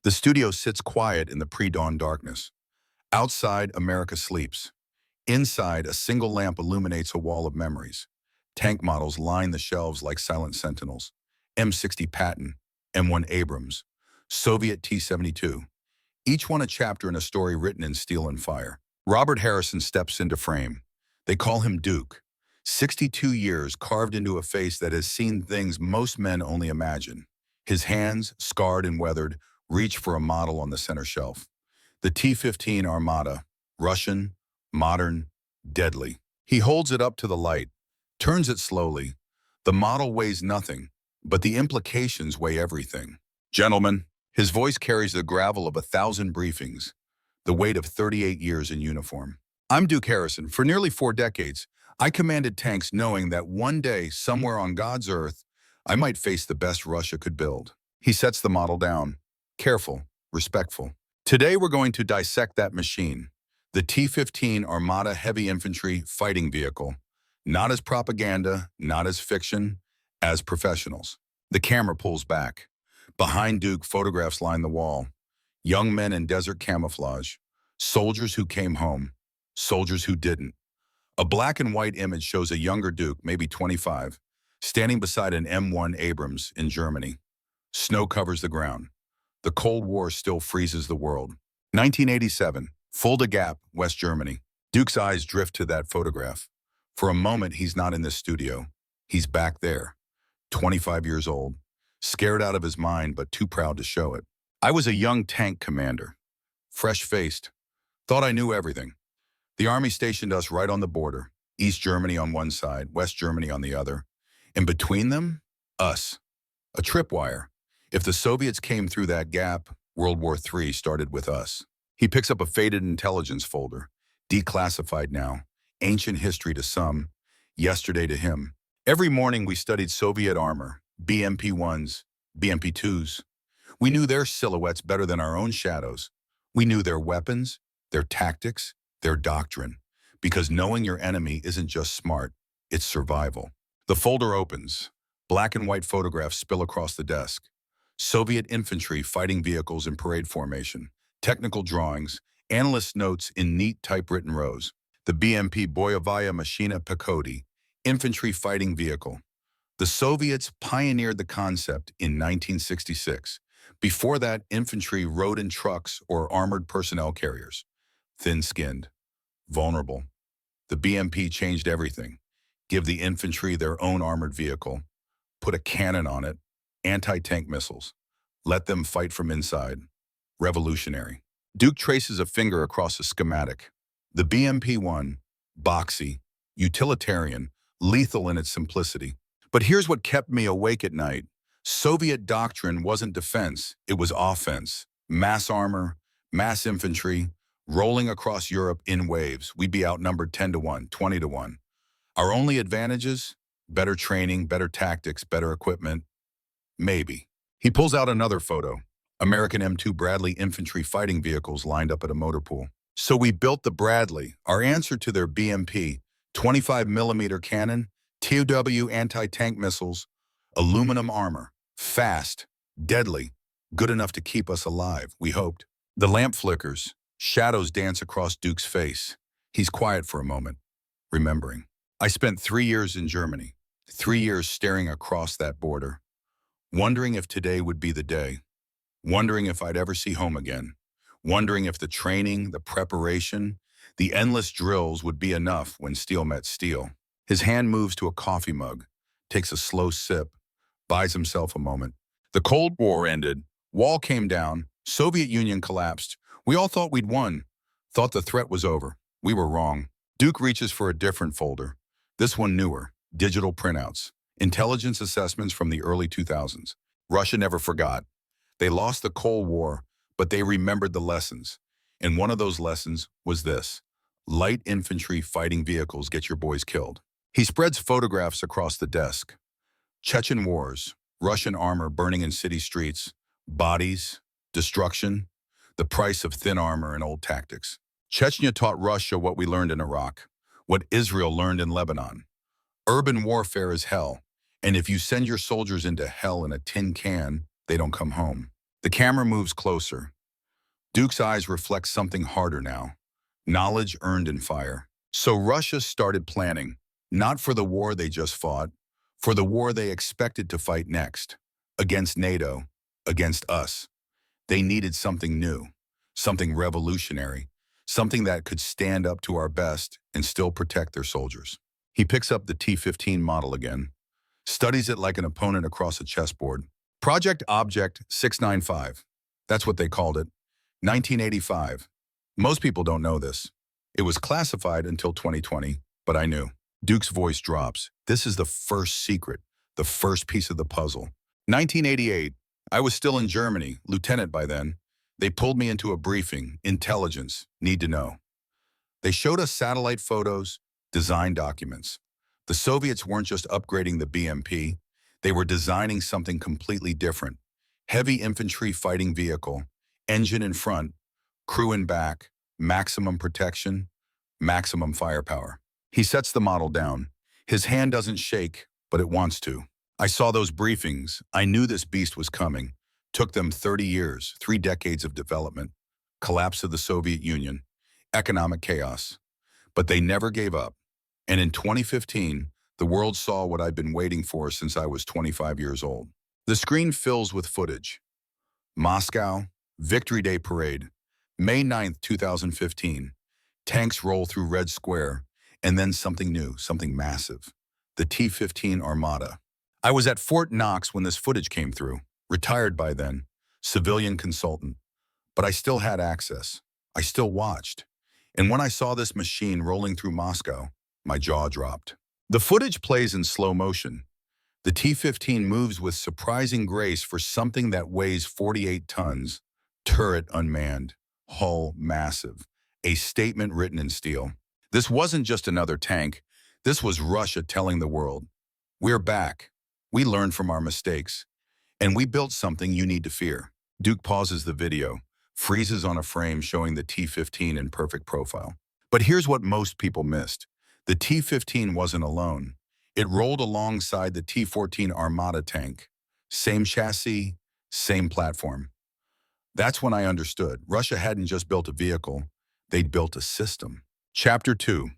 The studio sits quiet in the pre-dawn darkness. Outside, America sleeps. Inside, a single lamp illuminates a wall of memories. Tank models line the shelves like silent sentinels. M60 Patton, M1 Abrams, Soviet T-72. Each one a chapter in a story written in steel and fire. Robert Harrison steps into frame. They call him Duke. 62 years carved into a face that has seen things most men only imagine. His hands, scarred and weathered, reach for a model on the center shelf. The T-15 Armata, Russian, modern, deadly. He holds it up to the light, turns it slowly. The model weighs nothing, but the implications weigh everything. Gentlemen, his voice carries the gravel of 1,000 briefings, the weight of 38 years in uniform. I'm Duke Harrison. For nearly 4 decades, I commanded tanks knowing that one day, somewhere on God's earth, I might face the best Russia could build. He sets the model down, careful, respectful. Today we're going to dissect that machine, the T-15 Armata heavy infantry fighting vehicle, not as propaganda, not as fiction, as professionals. The camera pulls back. Behind Duke, photographs line the wall. Young men in desert camouflage, soldiers who came home, soldiers who didn't. A black and white image shows a younger Duke, maybe 25, standing beside an M1 Abrams in Germany. Snow covers the ground. The Cold War still freezes the world. 1987, Fulda Gap, West Germany. Duke's eyes drift to that photograph. For a moment, he's not in this studio. He's back there, 25 years old, scared out of his mind but too proud to show it. I was a young tank commander, fresh-faced, thought I knew everything. The Army stationed us right on the border, East Germany on one side, West Germany on the other. And between them, us, a tripwire. If the Soviets came through that gap, World War III started with us. He picks up a faded intelligence folder, declassified now, ancient history to some, yesterday to him. Every morning we studied Soviet armor, BMP-1s, BMP-2s. We knew their silhouettes better than our own shadows. We knew their weapons, their tactics, their doctrine, because knowing your enemy isn't just smart, it's survival. The folder opens. Black and white photographs spill across the desk. Soviet infantry fighting vehicles in parade formation, technical drawings, analyst notes in neat typewritten rows. The BMP Boyovaya Machina Pekhodi, infantry fighting vehicle. The Soviets pioneered the concept in 1966. Before that, infantry rode in trucks or armored personnel carriers. Thin-skinned, vulnerable. The BMP changed everything. Give the infantry their own armored vehicle. Put a cannon on it. Anti-tank missiles. Let them fight from inside. Revolutionary. Duke traces a finger across a schematic. The BMP-1, boxy, utilitarian, lethal in its simplicity. But here's what kept me awake at night. Soviet doctrine wasn't defense, it was offense. Mass armor, mass infantry, rolling across Europe in waves. We'd be outnumbered 10 to 1, 20 to 1. Our only advantages? Better training, better tactics, better equipment. Maybe. He pulls out another photo. American M2 Bradley infantry fighting vehicles lined up at a motor pool. So we built the Bradley, our answer to their BMP, 25mm cannon, TOW anti-tank missiles, aluminum armor, fast, deadly, good enough to keep us alive, we hoped. The lamp flickers, shadows dance across Duke's face. He's quiet for a moment, remembering. I spent 3 years in Germany, 3 years staring across that border, wondering if today would be the day, wondering if I'd ever see home again, wondering if the training, the preparation, the endless drills would be enough when steel met steel. His hand moves to a coffee mug, takes a slow sip, buys himself a moment. The Cold War ended, wall came down, Soviet Union collapsed. We all thought we'd won, thought the threat was over. We were wrong. Duke reaches for a different folder. This one newer, digital printouts, intelligence assessments from the early 2000s. Russia never forgot. They lost the Cold War, but they remembered the lessons. And one of those lessons was this: light infantry fighting vehicles get your boys killed. He spreads photographs across the desk. Chechen wars, Russian armor burning in city streets, bodies, destruction, the price of thin armor and old tactics. Chechnya taught Russia what we learned in Iraq, what Israel learned in Lebanon. Urban warfare is hell, and if you send your soldiers into hell in a tin can, they don't come home. The camera moves closer. Duke's eyes reflect something harder now. Knowledge earned in fire. So Russia started planning, not for the war they just fought, for the war they expected to fight next. Against NATO, against us. They needed something new, something revolutionary, something that could stand up to our best and still protect their soldiers. He picks up the T-15 model again, studies it like an opponent across a chessboard. Project Object 695. That's what they called it. 1985. Most people don't know this. It was classified until 2020, but I knew. Duke's voice drops. This is the first secret, the first piece of the puzzle. 1988. I was still in Germany, lieutenant by then. They pulled me into a briefing, intelligence, need to know. They showed us satellite photos, design documents. The Soviets weren't just upgrading the BMP, they were designing something completely different. Heavy infantry fighting vehicle, engine in front, crew in back, maximum protection, maximum firepower. He sets the model down. His hand doesn't shake, but it wants to. I saw those briefings. I knew this beast was coming. Took them 30 years, 3 decades of development, collapse of the Soviet Union, economic chaos. But they never gave up. And in 2015, the world saw what I'd been waiting for since I was 25 years old. The screen fills with footage. Moscow, Victory Day Parade, May 9th, 2015. Tanks roll through Red Square, and then something new, something massive. The T-15 Armata. I was at Fort Knox when this footage came through. Retired by then, civilian consultant. But I still had access. I still watched. And when I saw this machine rolling through Moscow, my jaw dropped. The footage plays in slow motion. The T-15 moves with surprising grace for something that weighs 48 tons. Turret unmanned, hull massive. A statement written in steel. This wasn't just another tank. This was Russia telling the world, we're back. We learned from our mistakes. And we built something you need to fear. Duke pauses the video, freezes on a frame showing the T-15 in perfect profile. But here's what most people missed. The T-15 wasn't alone. It rolled alongside the T-14 Armata tank. Same chassis, same platform. That's when I understood. Russia hadn't just built a vehicle, they'd built a system. Chapter 2.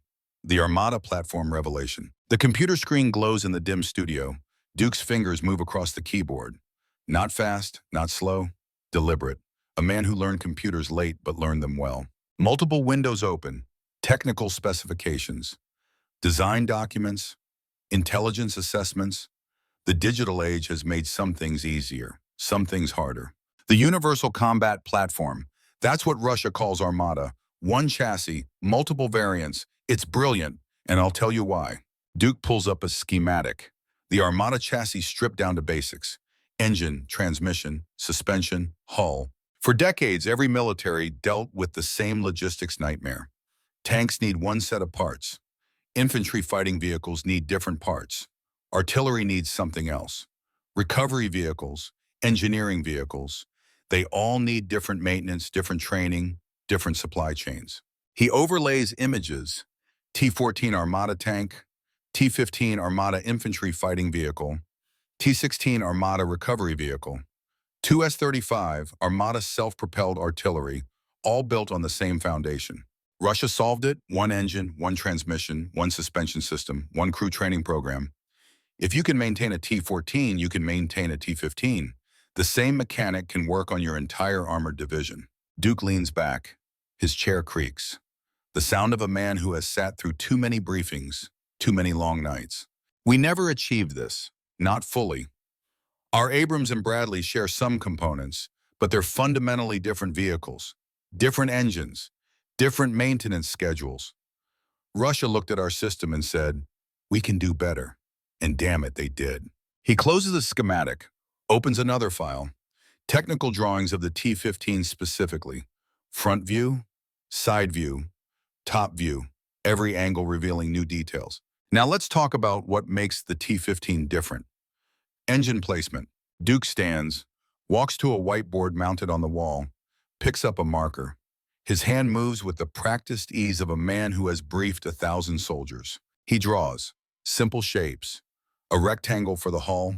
The Armata Platform Revelation. The computer screen glows in the dim studio. Duke's fingers move across the keyboard. Not fast, not slow, deliberate. A man who learned computers late but learned them well. Multiple windows open, technical specifications, design documents, intelligence assessments. The digital age has made some things easier, some things harder. The Universal Combat Platform, that's what Russia calls Armata. One chassis, multiple variants. It's brilliant, and I'll tell you why. Duke pulls up a schematic. The Armata chassis stripped down to basics. Engine, transmission, suspension, hull. For decades, every military dealt with the same logistics nightmare. Tanks need one set of parts. Infantry fighting vehicles need different parts. Artillery needs something else. Recovery vehicles, engineering vehicles, they all need different maintenance, different training, different supply chains. He overlays images, T-14 Armata tank, T-15 Armata infantry fighting vehicle, T-16 Armata recovery vehicle, 2 S-35 Armata self-propelled artillery, all built on the same foundation. Russia solved it, one engine, one transmission, one suspension system, one crew training program. If you can maintain a T-14, you can maintain a T-15. The same mechanic can work on your entire armored division. Duke leans back. His chair creaks. The sound of a man who has sat through too many briefings, too many long nights. We never achieved this, not fully. Our Abrams and Bradley share some components, but they're fundamentally different vehicles, different engines, different maintenance schedules. Russia looked at our system and said, we can do better. And damn it, they did. He closes the schematic, opens another file, technical drawings of the T-15 specifically, front view, side view, top view, every angle revealing new details. Now let's talk about what makes the T-15 different. Engine placement. Duke stands, walks to a whiteboard mounted on the wall, picks up a marker. His hand moves with the practiced ease of a man who has briefed 1,000 soldiers. He draws simple shapes, a rectangle for the hull,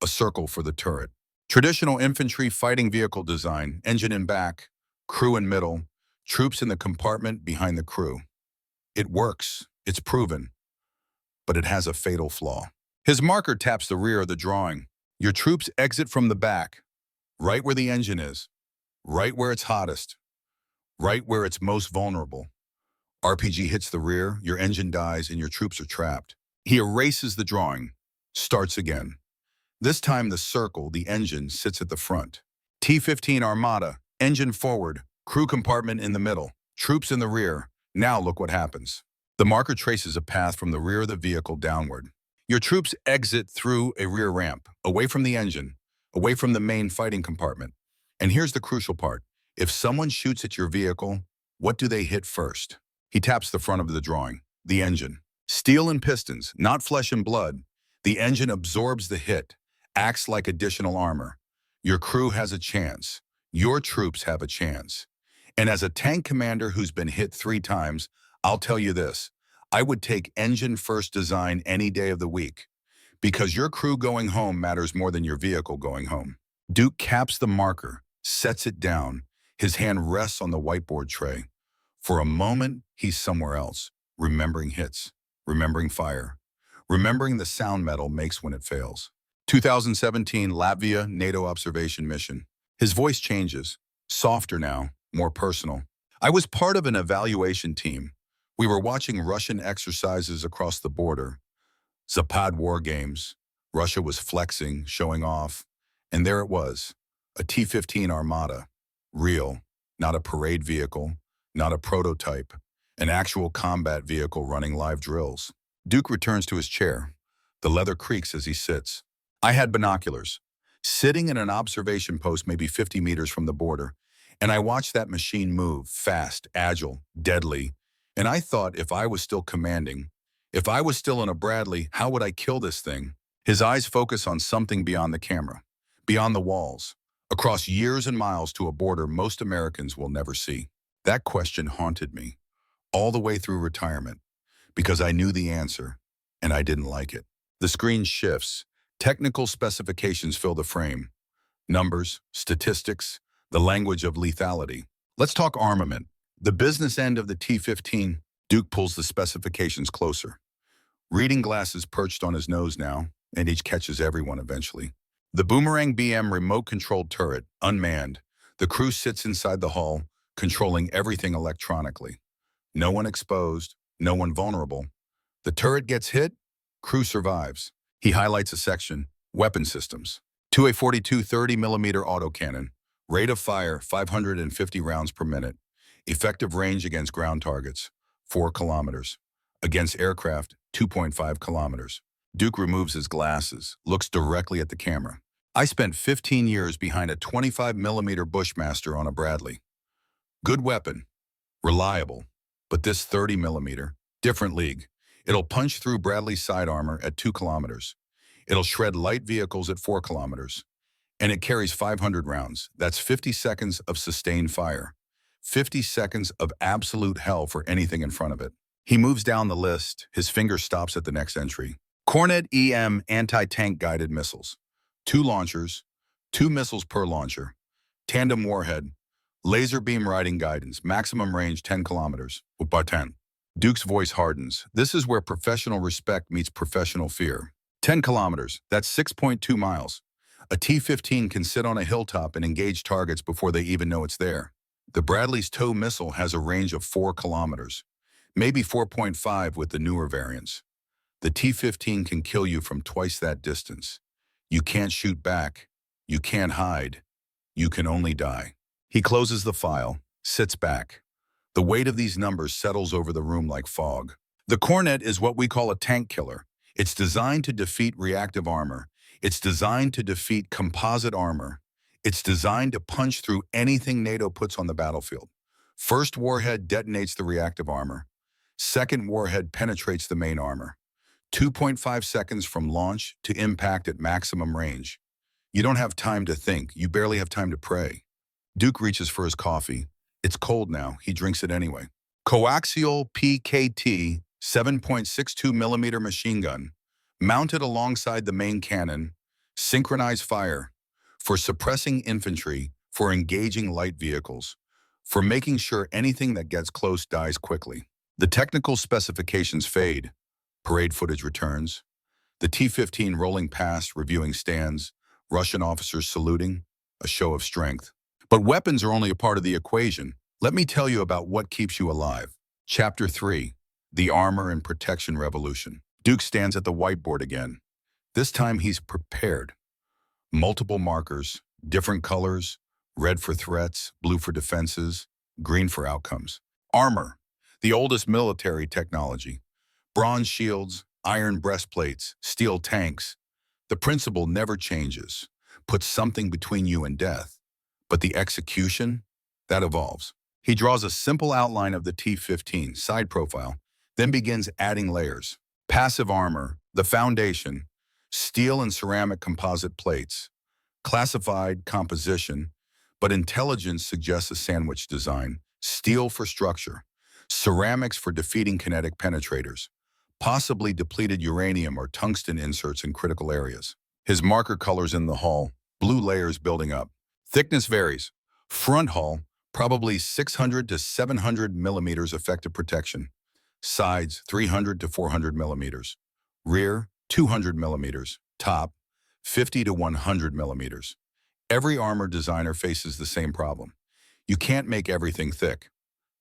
a circle for the turret. Traditional infantry fighting vehicle design, engine in back, crew in middle, troops in the compartment behind the crew. It works, it's proven, but it has a fatal flaw. His marker taps the rear of the drawing. Your troops exit from the back, right where the engine is, right where it's hottest, right where it's most vulnerable. RPG hits the rear, your engine dies, and your troops are trapped. He erases the drawing, starts again. This time the circle, the engine, sits at the front. T-15 Armata, engine forward, crew compartment in the middle, troops in the rear. Now look what happens. The marker traces a path from the rear of the vehicle downward. Your troops exit through a rear ramp, away from the engine, away from the main fighting compartment. And here's the crucial part. If someone shoots at your vehicle, what do they hit first? He taps the front of the drawing, the engine. Steel and pistons, not flesh and blood. The engine absorbs the hit, acts like additional armor. Your crew has a chance. Your troops have a chance. And as a tank commander who's been hit 3 times, I'll tell you this. I would take engine-first design any day of the week, because your crew going home matters more than your vehicle going home. Duke caps the marker, sets it down. His hand rests on the whiteboard tray. For a moment, he's somewhere else, remembering hits, remembering fire, remembering the sound metal makes when it fails. 2017 Latvia NATO observation mission. His voice changes, softer now, more personal. I was part of an evaluation team. We were watching Russian exercises across the border. Zapad war games. Russia was flexing, showing off. And there it was, a T-15 Armata. Real, not a parade vehicle, not a prototype, an actual combat vehicle running live drills. Duke returns to his chair. The leather creaks as he sits. I had binoculars, sitting in an observation post maybe 50 meters from the border, and I watched that machine move, fast, agile, deadly, and I thought if I was still commanding, if I was still in a Bradley, how would I kill this thing? His eyes focus on something beyond the camera, beyond the walls, across years and miles to a border most Americans will never see. That question haunted me all the way through retirement because I knew the answer and I didn't like it. The screen shifts. Technical specifications fill the frame. Numbers, statistics, the language of lethality. Let's talk armament. The business end of the T-15. Duke pulls the specifications closer. Reading glasses perched on his nose now, and each catches everyone eventually. The Boomerang BM remote-controlled turret, unmanned. The crew sits inside the hull, controlling everything electronically. No one exposed, no one vulnerable. The turret gets hit, crew survives. He highlights a section, weapon systems. 2A42 30mm autocannon, rate of fire 550 rounds per minute. Effective range against ground targets, 4 kilometers. Against aircraft, 2.5 kilometers. Duke removes his glasses, looks directly at the camera. I spent 15 years behind a 25mm Bushmaster on a Bradley. Good weapon, reliable, but this 30mm, different league. It'll punch through Bradley's side armor at 2 kilometers. It'll shred light vehicles at 4 kilometers. And it carries 500 rounds. That's 50 seconds of sustained fire. 50 seconds of absolute hell for anything in front of it. He moves down the list. His finger stops at the next entry. Kornet EM anti-tank guided missiles. 2 launchers, 2 missiles per launcher. Tandem warhead. Laser beam riding guidance. Maximum range 10 kilometers. By 10. Duke's voice hardens. This is where professional respect meets professional fear. 10 kilometers. That's 6.2 miles. A T-15 can sit on a hilltop and engage targets before they even know it's there. The Bradley's TOW missile has a range of 4 kilometers. Maybe 4.5 with the newer variants. The T-15 can kill you from twice that distance. You can't shoot back. You can't hide. You can only die. He closes the file, sits back. The weight of these numbers settles over the room like fog. The Kornet is what we call a tank killer. It's designed to defeat reactive armor. It's designed to defeat composite armor. It's designed to punch through anything NATO puts on the battlefield. First warhead detonates the reactive armor. Second warhead penetrates the main armor. 2.5 seconds from launch to impact at maximum range. You don't have time to think. You barely have time to pray. Duke reaches for his coffee. It's cold now. He drinks it anyway. Coaxial PKT 7.62mm machine gun, mounted alongside the main cannon, synchronized fire, for suppressing infantry, for engaging light vehicles, for making sure anything that gets close dies quickly. The technical specifications fade. Parade footage returns. The T-15 rolling past, reviewing stands, Russian officers saluting, a show of strength. But weapons are only a part of the equation. Let me tell you about what keeps you alive. Chapter 3, The Armor and Protection Revolution. Duke stands at the whiteboard again. This time he's prepared. Multiple markers, different colors, red for threats, blue for defenses, green for outcomes. Armor, the oldest military technology. Bronze shields, iron breastplates, steel tanks. The principle never changes. Put something between you and death. But the execution, that evolves. He draws a simple outline of the T-15 side profile, then begins adding layers. Passive armor, the foundation, steel and ceramic composite plates, classified composition, but intelligence suggests a sandwich design, steel for structure, ceramics for defeating kinetic penetrators, possibly depleted uranium or tungsten inserts in critical areas. His marker colors in the hull, blue layers building up. Thickness varies. Front hull, probably 600 to 700 millimeters effective protection. Sides, 300 to 400 millimeters. Rear, 200 millimeters. Top, 50 to 100 millimeters. Every armor designer faces the same problem. You can't make everything thick.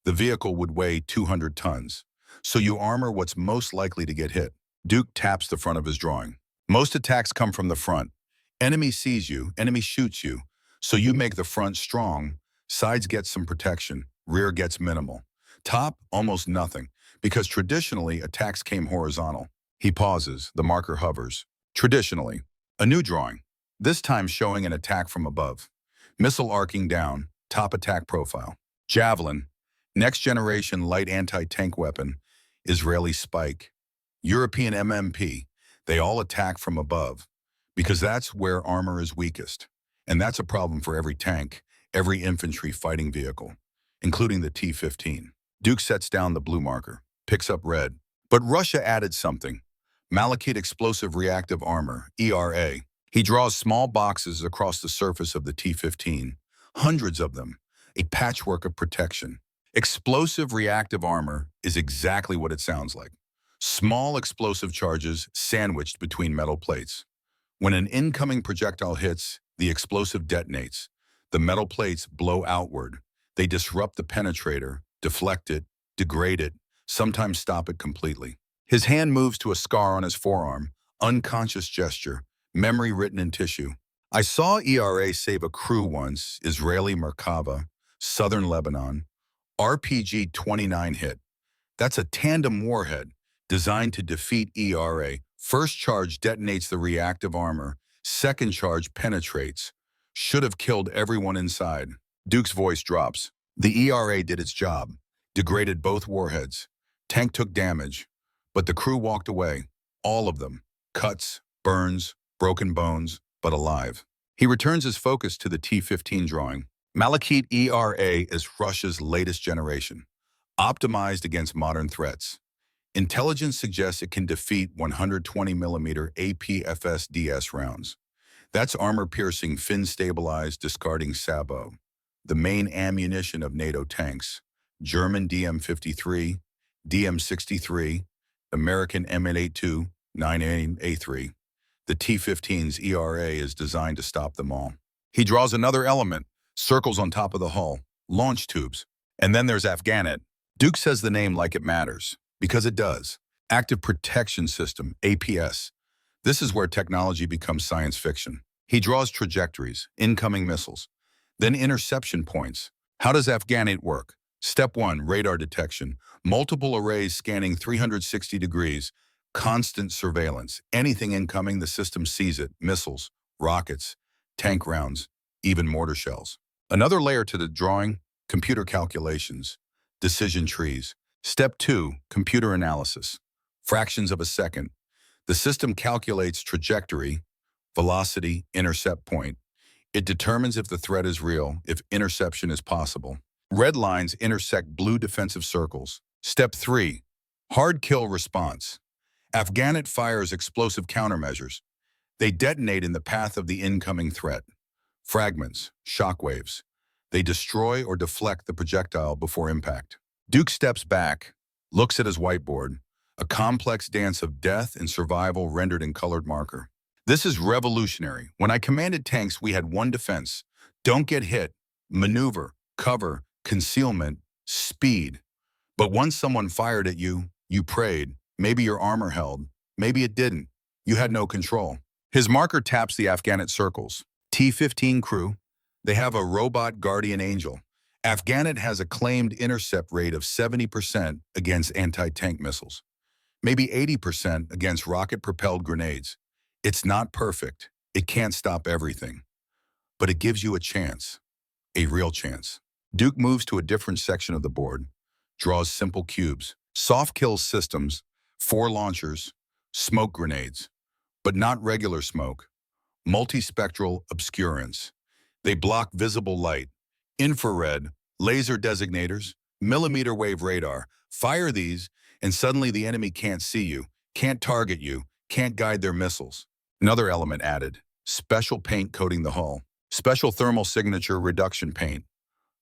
The vehicle would weigh 200 tons. So you armor what's most likely to get hit. Duke taps the front of his drawing. Most attacks come from the front. Enemy sees you, enemy shoots you. So you make the front strong, sides get some protection, rear gets minimal. Top, almost nothing, because traditionally attacks came horizontal. He pauses, the marker hovers. Traditionally. A new drawing, this time showing an attack from above. Missile arcing down, top attack profile. Javelin, next generation light anti-tank weapon, Israeli Spike. European MMP, they all attack from above, because that's where armor is weakest. And that's a problem for every tank, every infantry fighting vehicle, including the T-15. Duke sets down the blue marker, picks up red. But Russia added something. Malachite Explosive Reactive Armor, ERA. He draws small boxes across the surface of the T-15, hundreds of them, a patchwork of protection. Explosive reactive armor is exactly what it sounds like. Small explosive charges sandwiched between metal plates. When an incoming projectile hits, the explosive detonates. The metal plates blow outward. They disrupt the penetrator, deflect it, degrade it, sometimes stop it completely. His hand moves to a scar on his forearm, unconscious gesture, memory written in tissue. I saw ERA save a crew once, Israeli Merkava, southern Lebanon. RPG-29 hit. That's a tandem warhead designed to defeat ERA. First charge detonates the reactive armor. Second charge penetrates. Should have killed everyone inside. Duke's voice drops. The ERA did its job. Degraded both warheads. Tank took damage. But the crew walked away. All of them. Cuts, burns, broken bones, but alive. He returns his focus to the T-15 drawing. Malachite ERA is Russia's latest generation, optimized against modern threats. Intelligence suggests it can defeat 120mm APFSDS rounds. That's armor-piercing, fin-stabilized, discarding sabot, the main ammunition of NATO tanks. German DM-53, DM-63, American M8A2, 9A3. The T-15's ERA is designed to stop them all. He draws another element, circles on top of the hull, launch tubes. And then there's Afghanit. Duke says the name like it matters, because it does. Active Protection System, APS. This is where technology becomes science fiction. He draws trajectories, incoming missiles, then interception points. How does Afghanit work? Step 1, radar detection. Multiple arrays scanning 360 degrees. Constant surveillance. Anything incoming, the system sees it. Missiles, rockets, tank rounds, even mortar shells. Another layer to the drawing, computer calculations, decision trees. Step 2, computer analysis. Fractions of a second. The system calculates trajectory, velocity, intercept point. It determines if the threat is real, if interception is possible. Red lines intersect blue defensive circles. Step 3, hard kill response. Afghanit fires explosive countermeasures. They detonate in the path of the incoming threat. Fragments, shockwaves. They destroy or deflect the projectile before impact. Duke steps back, looks at his whiteboard, a complex dance of death and survival rendered in colored marker. This is revolutionary. When I commanded tanks, we had one defense. Don't get hit. Maneuver, cover, concealment, speed. But once someone fired at you, you prayed. Maybe your armor held. Maybe it didn't. You had no control. His marker taps the Afghanit circles. T-15 crew. They have a robot guardian angel. Afghanit has a claimed intercept rate of 70% against anti-tank missiles. Maybe 80% against rocket-propelled grenades. It's not perfect. It can't stop everything. But it gives you a chance. A real chance. Duke moves to a different section of the board, draws simple cubes. Soft kill systems, 4 launchers, smoke grenades. But not regular smoke. Multispectral obscurants. They block visible light. Infrared, laser designators, millimeter wave radar. Fire these, and suddenly the enemy can't see you, can't target you, can't guide their missiles. Another element added, special paint coating the hull. Special thermal signature reduction paint.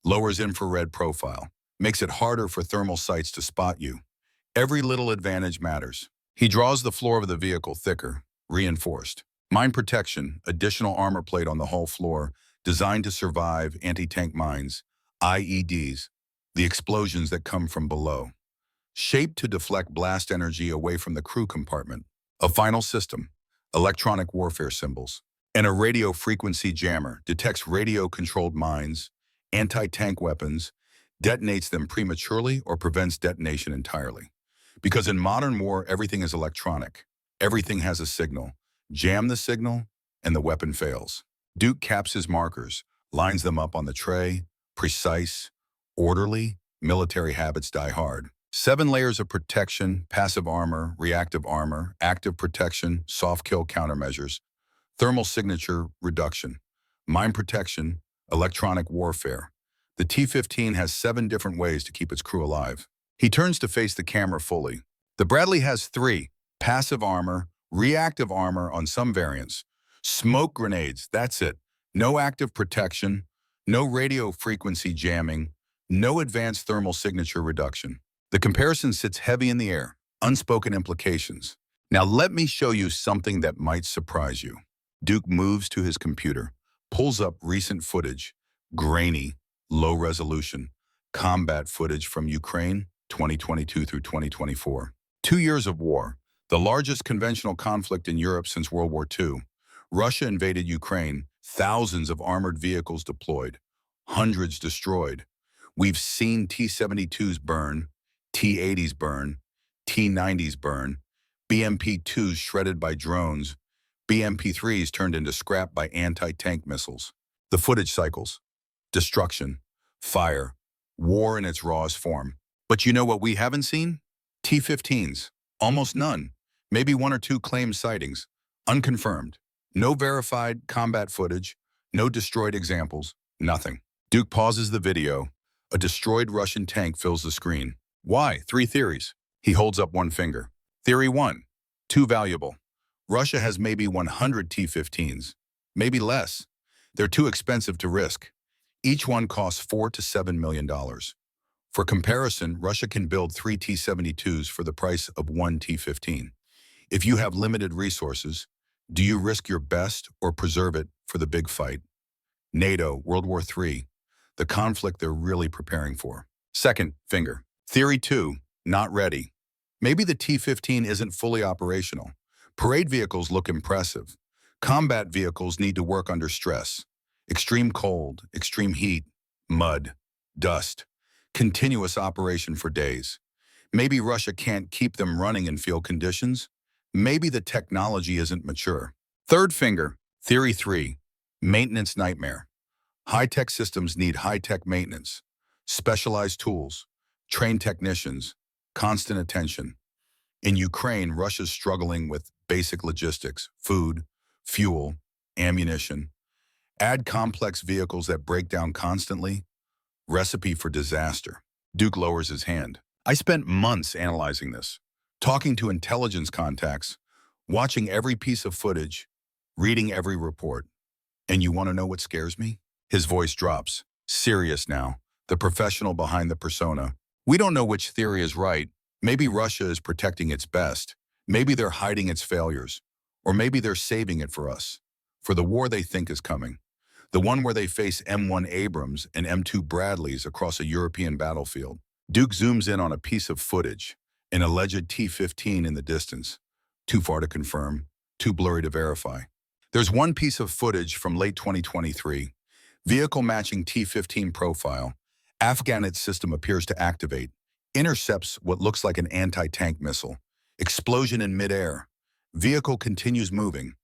Lowers infrared profile. Makes it harder for thermal sights to spot you. Every little advantage matters. He draws the floor of the vehicle thicker, reinforced. Mine protection, additional armor plate on the hull floor, designed to survive anti-tank mines, IEDs, the explosions that come from below. Shaped to deflect blast energy away from the crew compartment. A final system, electronic warfare symbols, and a radio frequency jammer detects radio-controlled mines, anti-tank weapons, detonates them prematurely or prevents detonation entirely. Because in modern war, everything is electronic. Everything has a signal. Jam the signal, and the weapon fails. Duke caps his markers, lines them up on the tray, precise, orderly, military habits die hard. 7 layers of protection, passive armor, reactive armor, active protection, soft kill countermeasures, thermal signature reduction, mine protection, electronic warfare. The T-15 has 7 different ways to keep its crew alive. He turns to face the camera fully. The Bradley has 3, passive armor, reactive armor on some variants, smoke grenades, that's it. No active protection, no radio frequency jamming, no advanced thermal signature reduction. The comparison sits heavy in the air, unspoken implications. Now let me show you something that might surprise you. Duke moves to his computer, pulls up recent footage, grainy, low resolution, combat footage from Ukraine, 2022 through 2024. 2 years of war, the largest conventional conflict in Europe since World War II. Russia invaded Ukraine, thousands of armored vehicles deployed, hundreds destroyed. We've seen T-72s burn, T-80s burn, T-90s burn, BMP-2s shredded by drones, BMP-3s turned into scrap by anti-tank missiles. The footage cycles, destruction, fire, war in its rawest form. But you know what we haven't seen? T-15s, almost none. Maybe 1 or 2 claimed sightings, unconfirmed. No verified combat footage, no destroyed examples, nothing. Duke pauses the video. A destroyed Russian tank fills the screen. Why? 3 theories. He holds up one finger. Theory 1, too valuable. Russia has maybe 100 T-15s, maybe less. They're too expensive to risk. Each one costs $4 to $7 million. For comparison, Russia can build 3 T-72s for the price of 1 T-15. If you have limited resources, do you risk your best or preserve it for the big fight? NATO, World War III, the conflict they're really preparing for. Second finger. Theory 2, not ready. Maybe the T-15 isn't fully operational. Parade vehicles look impressive. Combat vehicles need to work under stress. Extreme cold, extreme heat, mud, dust, continuous operation for days. Maybe Russia can't keep them running in field conditions. Maybe the technology isn't mature. Third finger, theory 3, maintenance nightmare. High-tech systems need high-tech maintenance, specialized tools, trained technicians, constant attention. In Ukraine, Russia's struggling with basic logistics, food, fuel, ammunition. Add complex vehicles that break down constantly, recipe for disaster. Duke lowers his hand. I spent months analyzing this, talking to intelligence contacts, watching every piece of footage, reading every report. And you want to know what scares me? His voice drops. Serious now. The professional behind the persona. We don't know which theory is right. Maybe Russia is protecting its best. Maybe they're hiding its failures. Or maybe they're saving it for us. For the war they think is coming. The one where they face M1 Abrams and M2 Bradleys across a European battlefield. Duke zooms in on a piece of footage, an alleged T-15 in the distance. Too far to confirm, too blurry to verify. There's one piece of footage from late 2023. Vehicle matching T-15 profile. Afghanit system appears to activate. Intercepts what looks like an anti-tank missile. Explosion in midair. Vehicle continues moving.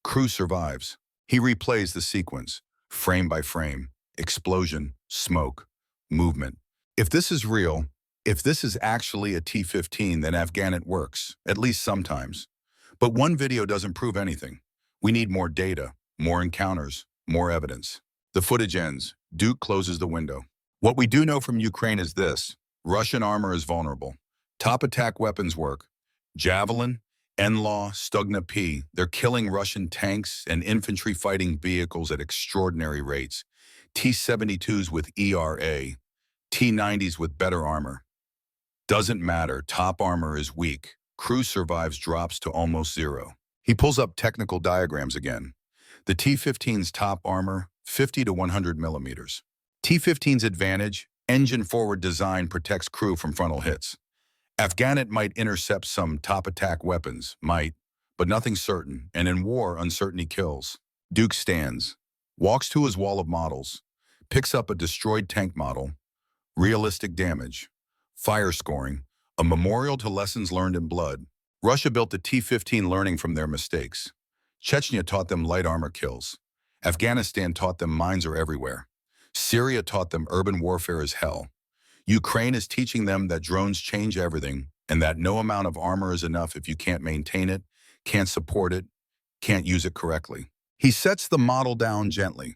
Crew survives. He replays the sequence, frame by frame. Explosion, smoke, movement. If this is real, if this is actually a T-15, then Afghanit works, at least sometimes. But one video doesn't prove anything. We need more data, more encounters, more evidence. The footage ends. Duke closes the window. What we do know from Ukraine is this. Russian armor is vulnerable. Top attack weapons work. Javelin, NLAW, Stugna P. They're killing Russian tanks and infantry fighting vehicles at extraordinary rates. T-72s with ERA. T-90s with better armor. Doesn't matter. Top armor is weak. Crew survives drops to almost zero. He pulls up technical diagrams again. The T-15's top armor, 50 to 100 millimeters. T-15's advantage, engine-forward design protects crew from frontal hits. Afghanit might intercept some top attack weapons, but nothing certain, and in war, uncertainty kills. Duke stands, walks to his wall of models, picks up a destroyed tank model, realistic damage, fire scoring, a memorial to lessons learned in blood. Russia built the T-15 learning from their mistakes. Chechnya taught them light armor kills. Afghanistan taught them mines are everywhere. Syria taught them urban warfare is hell. Ukraine is teaching them that drones change everything and that no amount of armor is enough if you can't maintain it, can't support it, can't use it correctly. He sets the model down gently.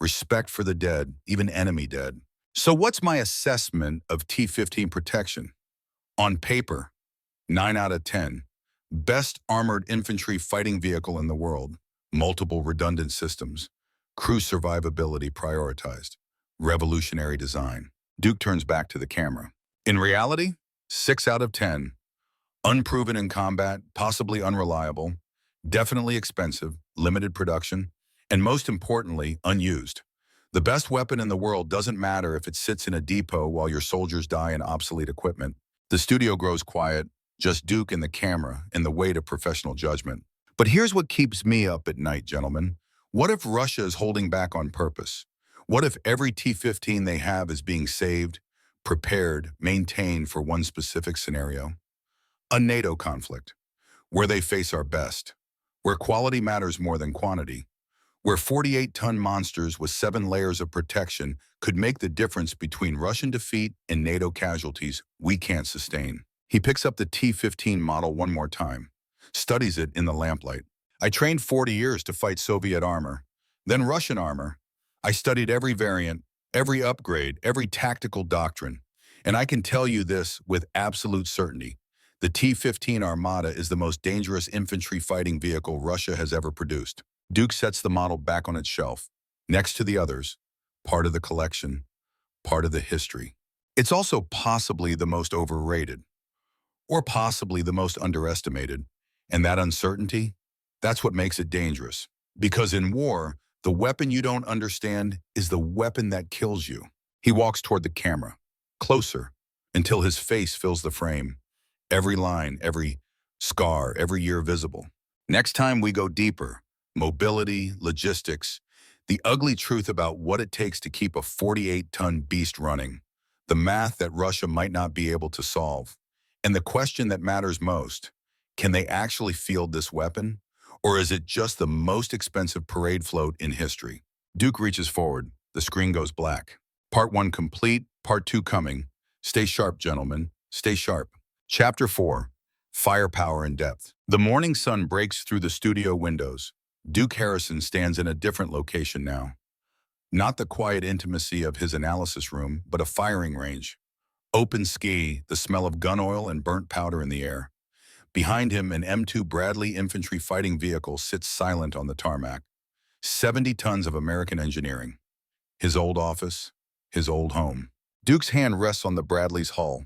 Respect for the dead, even enemy dead. So what's my assessment of T-15 protection? On paper, 9 out of 10. Best armored infantry fighting vehicle in the world. Multiple redundant systems. Crew survivability prioritized. Revolutionary design. Duke turns back to the camera. In reality, 6 out of 10. Unproven in combat, possibly unreliable, definitely expensive, limited production, and most importantly, unused. The best weapon in the world doesn't matter if it sits in a depot while your soldiers die in obsolete equipment. The studio grows quiet, just Duke and the camera and the weight of professional judgment. But here's what keeps me up at night, gentlemen. What if Russia is holding back on purpose? What if every T-15 they have is being saved, prepared, maintained for one specific scenario? A NATO conflict, where they face our best, where quality matters more than quantity, where 48-ton monsters with 7 layers of protection could make the difference between Russian defeat and NATO casualties we can't sustain. He picks up the T-15 model one more time, studies it in the lamplight. I trained 40 years to fight Soviet armor, then Russian armor. I studied every variant, every upgrade, every tactical doctrine, and I can tell you this with absolute certainty. The T-15 Armata is the most dangerous infantry fighting vehicle Russia has ever produced. Duke sets the model back on its shelf, next to the others, part of the collection, part of the history. It's also possibly the most overrated, or possibly the most underestimated, and that uncertainty, that's what makes it dangerous. Because in war, the weapon you don't understand is the weapon that kills you. He walks toward the camera, closer, until his face fills the frame. Every line, every scar, every year visible. Next time we go deeper, mobility, logistics, the ugly truth about what it takes to keep a 48-ton beast running, the math that Russia might not be able to solve, and the question that matters most, can they actually field this weapon? Or is it just the most expensive parade float in history? Duke reaches forward. The screen goes black. Part 1 complete, Part 2 coming. Stay sharp, gentlemen. Stay sharp. Chapter 4, Firepower and Depth. The morning sun breaks through the studio windows. Duke Harrison stands in a different location now. Not the quiet intimacy of his analysis room, but a firing range. Open ski, the smell of gun oil and burnt powder in the air. Behind him, an M2 Bradley infantry fighting vehicle sits silent on the tarmac. 70 tons of American engineering. His old office, his old home. Duke's hand rests on the Bradley's hull.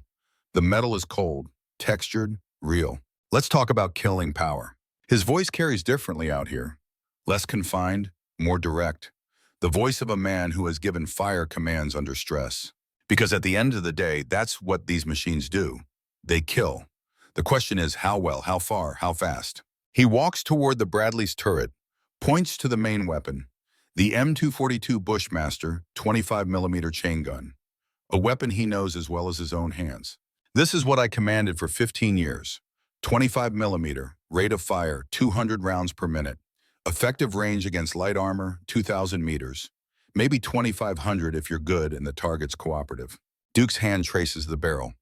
The metal is cold, textured, real. Let's talk about killing power. His voice carries differently out here. Less confined, more direct. The voice of a man who has given fire commands under stress. Because at the end of the day, that's what these machines do. They kill. The question is how well, how far, how fast. He walks toward the Bradley's turret, points to the main weapon, the M242 Bushmaster 25mm chain gun, a weapon he knows as well as his own hands. This is what I commanded for 15 years. 25mm, rate of fire 200 rounds per minute, effective range against light armor 2,000 meters, maybe 2,500 if you're good and the target's cooperative. Duke's hand traces the barrel.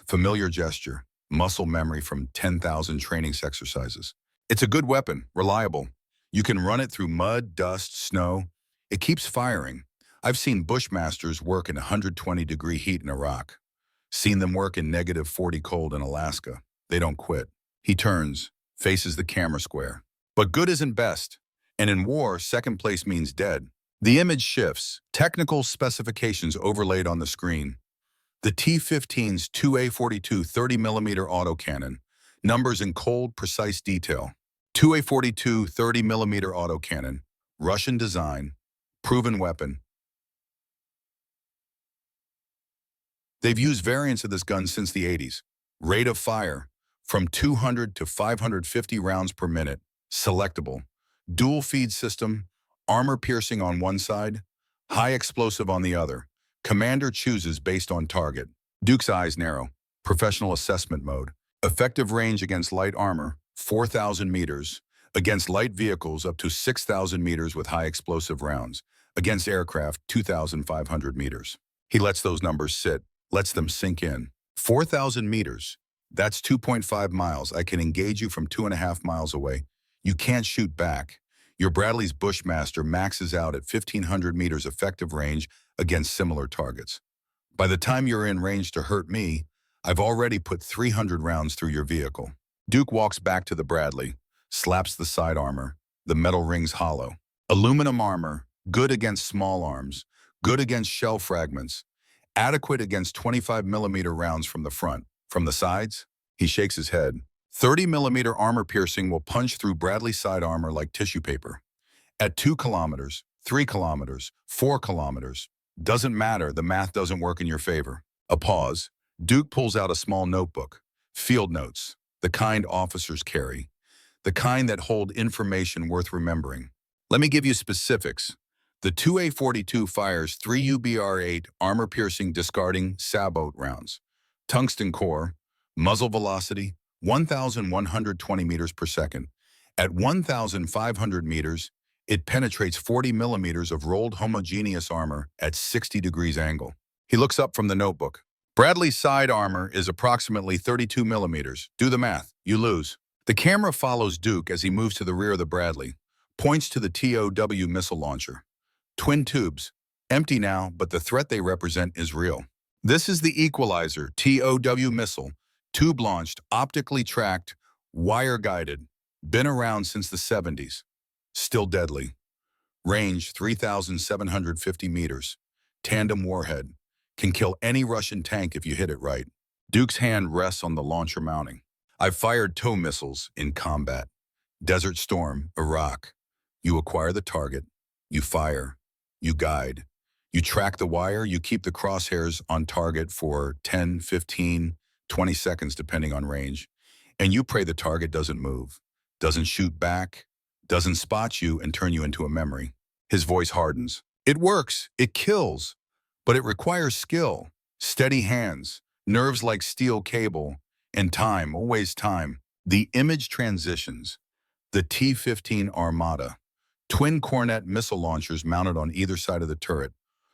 Familiar gesture, muscle memory from 10,000 training exercises. It's a good weapon, reliable. You can run it through mud, dust, snow. It keeps firing. I've seen Bushmasters work in 120-degree heat in Iraq. Seen them work in -40 cold in Alaska. They don't quit. He turns, faces the camera square. But good isn't best. And in war, second place means dead. The image shifts, technical specifications overlaid on the screen. The T-15's 2A42 30mm autocannon, numbers in cold, precise detail. 2A42 30mm autocannon, Russian design, proven weapon. They've used variants of this gun since the 80s. Rate of fire, from 200 to 550 rounds per minute, selectable. Dual feed system, armor piercing on one side, high explosive on the other. Commander chooses based on target. Duke's eyes narrow. Professional assessment mode. Effective range against light armor, 4,000 meters. Against light vehicles, up to 6,000 meters with high explosive rounds. Against aircraft, 2,500 meters. He lets those numbers sit, lets them sink in. 4,000 meters. That's 2.5 miles. I can engage you from 2.5 miles away. You can't shoot back. Your Bradley's Bushmaster maxes out at 1,500 meters effective range against similar targets. By the time you're in range to hurt me, I've already put 300 rounds through your vehicle. Duke walks back to the Bradley, slaps the side armor. The metal rings hollow. Aluminum armor, good against small arms, good against shell fragments, adequate against 25mm rounds from the front. From the sides, he shakes his head. 30mm armor piercing will punch through Bradley side armor like tissue paper. At 2 kilometers, 3 kilometers, 4 kilometers, doesn't matter, the math doesn't work in your favor. A pause. Duke pulls out a small notebook. Field notes, the kind officers carry, the kind that hold information worth remembering. Let me give you specifics. The 2A42 fires 3 UBR-8 armor-piercing discarding sabot rounds. Tungsten core, muzzle velocity, 1,120 meters per second. At 1,500 meters, it penetrates 40 millimeters of rolled homogeneous armor at 60 degrees angle. He looks up from the notebook. Bradley's side armor is approximately 32 millimeters. Do the math. You lose. The camera follows Duke as he moves to the rear of the Bradley, points to the TOW missile launcher. Twin tubes. Empty now, but the threat they represent is real. This is the Equalizer TOW missile, tube-launched, optically tracked, wire-guided, been around since the 70s. Still deadly. Range 3,750 meters. Tandem warhead. Can kill any Russian tank if you hit it right. Duke's hand rests on the launcher mounting. I've fired TOW missiles in combat. Desert Storm, Iraq. You acquire the target. You fire. You guide. You track the wire. You keep the crosshairs on target for 10, 15, 20 seconds depending on range. And you pray the target doesn't move, doesn't shoot back, doesn't spot you and turn you into a memory. His voice hardens. It works. It kills. But it requires skill, steady hands, nerves like steel cable, and time, always time. The image transitions. The T-15 Armata. Twin Cornet missile launchers mounted on either side of the turret.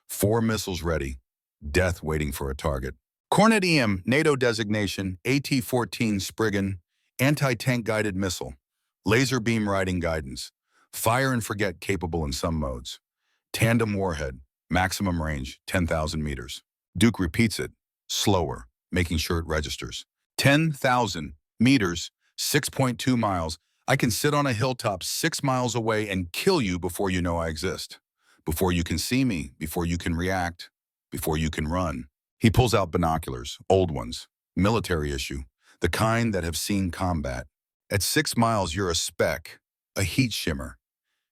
4 missiles ready. Death waiting for a target. Cornet EM, NATO designation, AT-14 Spriggan, anti-tank guided missile. Laser beam riding guidance. Fire and forget capable in some modes. Tandem warhead. Maximum range, 10,000 meters. Duke repeats it, slower, making sure it registers. 10,000 meters, 6.2 miles. I can sit on a hilltop 6 miles away and kill you before you know I exist. Before you can see me, before you can react, before you can run. He pulls out binoculars, old ones, military issue, the kind that have seen combat. At 6 miles, you're a speck, a heat shimmer,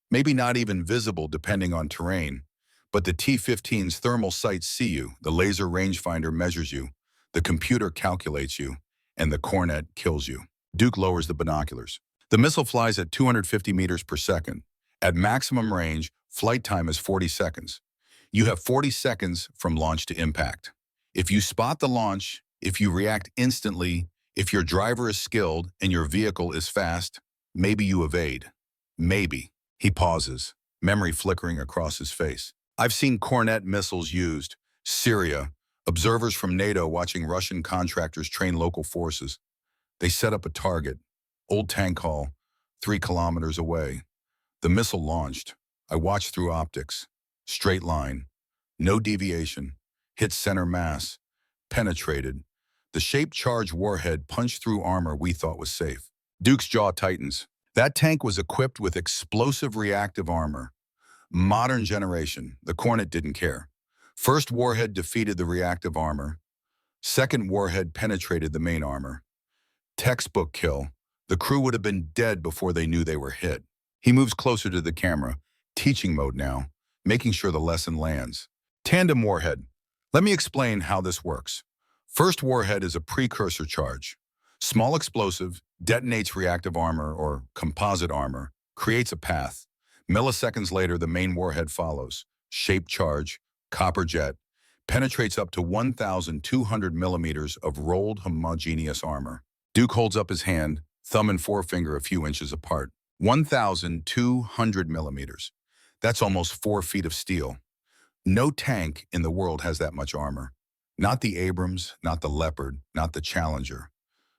maybe not even visible depending on terrain. But the T-15's thermal sights see you, the laser rangefinder measures you, the computer calculates you, and the cornet kills you. Duke lowers the binoculars. The missile flies at 250 meters per second. At maximum range, flight time is 40 seconds. You have 40 seconds from launch to impact. If you spot the launch, if you react instantly, if your driver is skilled and your vehicle is fast, maybe you evade. Maybe. He pauses, memory flickering across his face. I've seen Cornet missiles used. Syria. Observers from NATO watching Russian contractors train local forces. They set up a target. Old tank hall, 3 kilometers away. The missile launched. I watched through optics. Straight line. No deviation. Hit center mass. Penetrated. The shaped charge warhead punched through armor we thought was safe. Duke's jaw tightens. That tank was equipped with explosive reactive armor. Modern generation. The Cornet didn't care. First warhead defeated the reactive armor. Second warhead penetrated the main armor. Textbook kill. The crew would have been dead before they knew they were hit. He moves closer to the camera, teaching mode now, making sure the lesson lands. Tandem warhead. Let me explain how this works. First warhead is a precursor charge. Small explosive, detonates reactive armor or composite armor, creates a path. Milliseconds later, the main warhead follows. Shaped charge, copper jet, penetrates up to 1,200 millimeters of rolled homogeneous armor. Duke holds up his hand, thumb and forefinger a few inches apart. 1,200 millimeters. That's almost 4 feet of steel. No tank in the world has that much armor. Not the Abrams, not the Leopard, not the Challenger.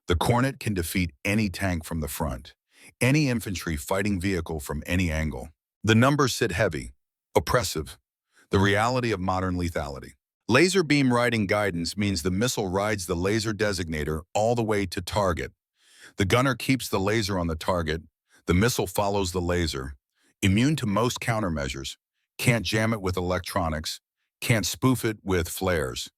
The Cornet can defeat any tank from the front, any infantry fighting vehicle from any angle. The numbers sit heavy, oppressive, the reality of modern lethality. Laser beam riding guidance means the missile rides the laser designator all the way to target. The gunner keeps the laser on the target. The missile follows the laser. Immune to most countermeasures. Can't jam it with electronics. Can't spoof it with flares.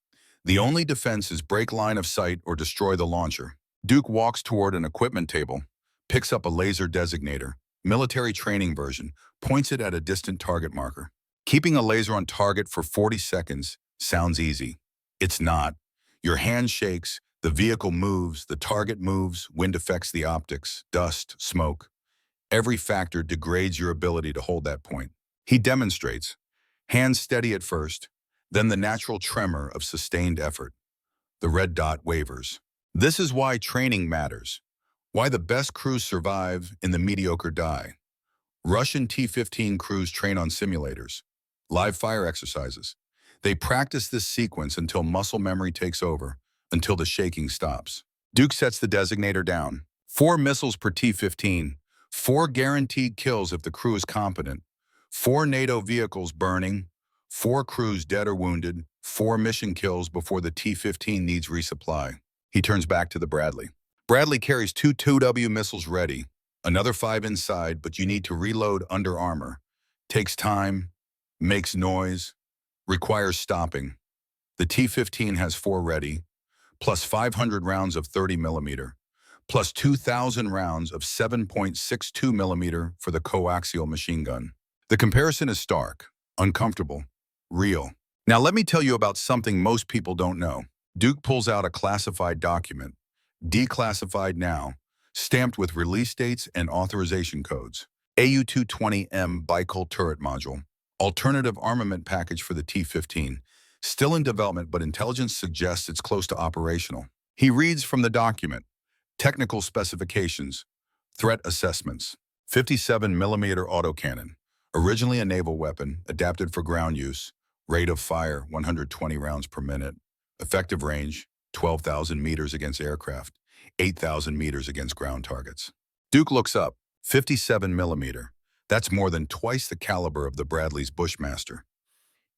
The only defense is break line of sight or destroy the launcher. Duke walks toward an equipment table, picks up a laser designator, military training version, points it at a distant target marker. Keeping a laser on target for 40 seconds sounds easy. It's not. Your hand shakes, the vehicle moves, the target moves, wind affects the optics, dust, smoke. Every factor degrades your ability to hold that point. He demonstrates. Hands steady at first, then the natural tremor of sustained effort. The red dot wavers. This is why training matters. Why the best crews survive and the mediocre die. Russian T-15 crews train on simulators, live fire exercises. They practice this sequence until muscle memory takes over, until the shaking stops. Duke sets the designator down. 4 missiles per T-15, 4 guaranteed kills if the crew is competent, 4 NATO vehicles burning, 4 crews dead or wounded, 4 mission kills before the T-15 needs resupply. He turns back to the Bradley. Bradley carries 2 2W missiles ready, another 5 inside, but you need to reload under armor. Takes time, makes noise, requires stopping. The T-15 has 4 ready, plus 500 rounds of 30 millimeter, plus 2,000 rounds of 7.62 millimeter for the coaxial machine gun. The comparison is stark, uncomfortable, real. Now let me tell you about something most people don't know. Duke pulls out a classified document, declassified now, stamped with release dates and authorization codes. AU-220M Bicol turret module, alternative armament package for the T-15, still in development, but intelligence suggests it's close to operational. He reads from the document, technical specifications, threat assessments, 57 millimeter autocannon, originally a naval weapon, adapted for ground use, rate of fire 120 rounds per minute, effective range 12,000 meters against aircraft, 8,000 meters against ground targets. Duke looks up, 57 millimeter. That's more than twice the caliber of the Bradley's Bushmaster.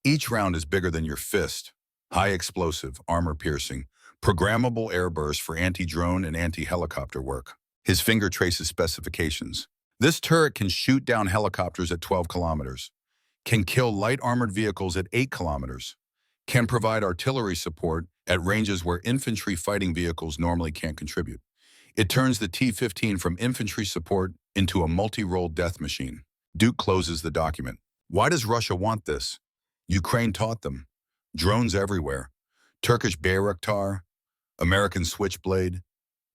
Each round is bigger than your fist. High explosive, armor-piercing, programmable airburst for anti-drone and anti-helicopter work. His finger traces specifications. This turret can shoot down helicopters at 12 kilometers, can kill light armored vehicles at 8 kilometers, can provide artillery support at ranges where infantry fighting vehicles normally can't contribute. It turns the T-15 from infantry support into a multi-role death machine. Duke closes the document. Why does Russia want this? Ukraine taught them. Drones everywhere. Turkish Bayraktar, American Switchblade,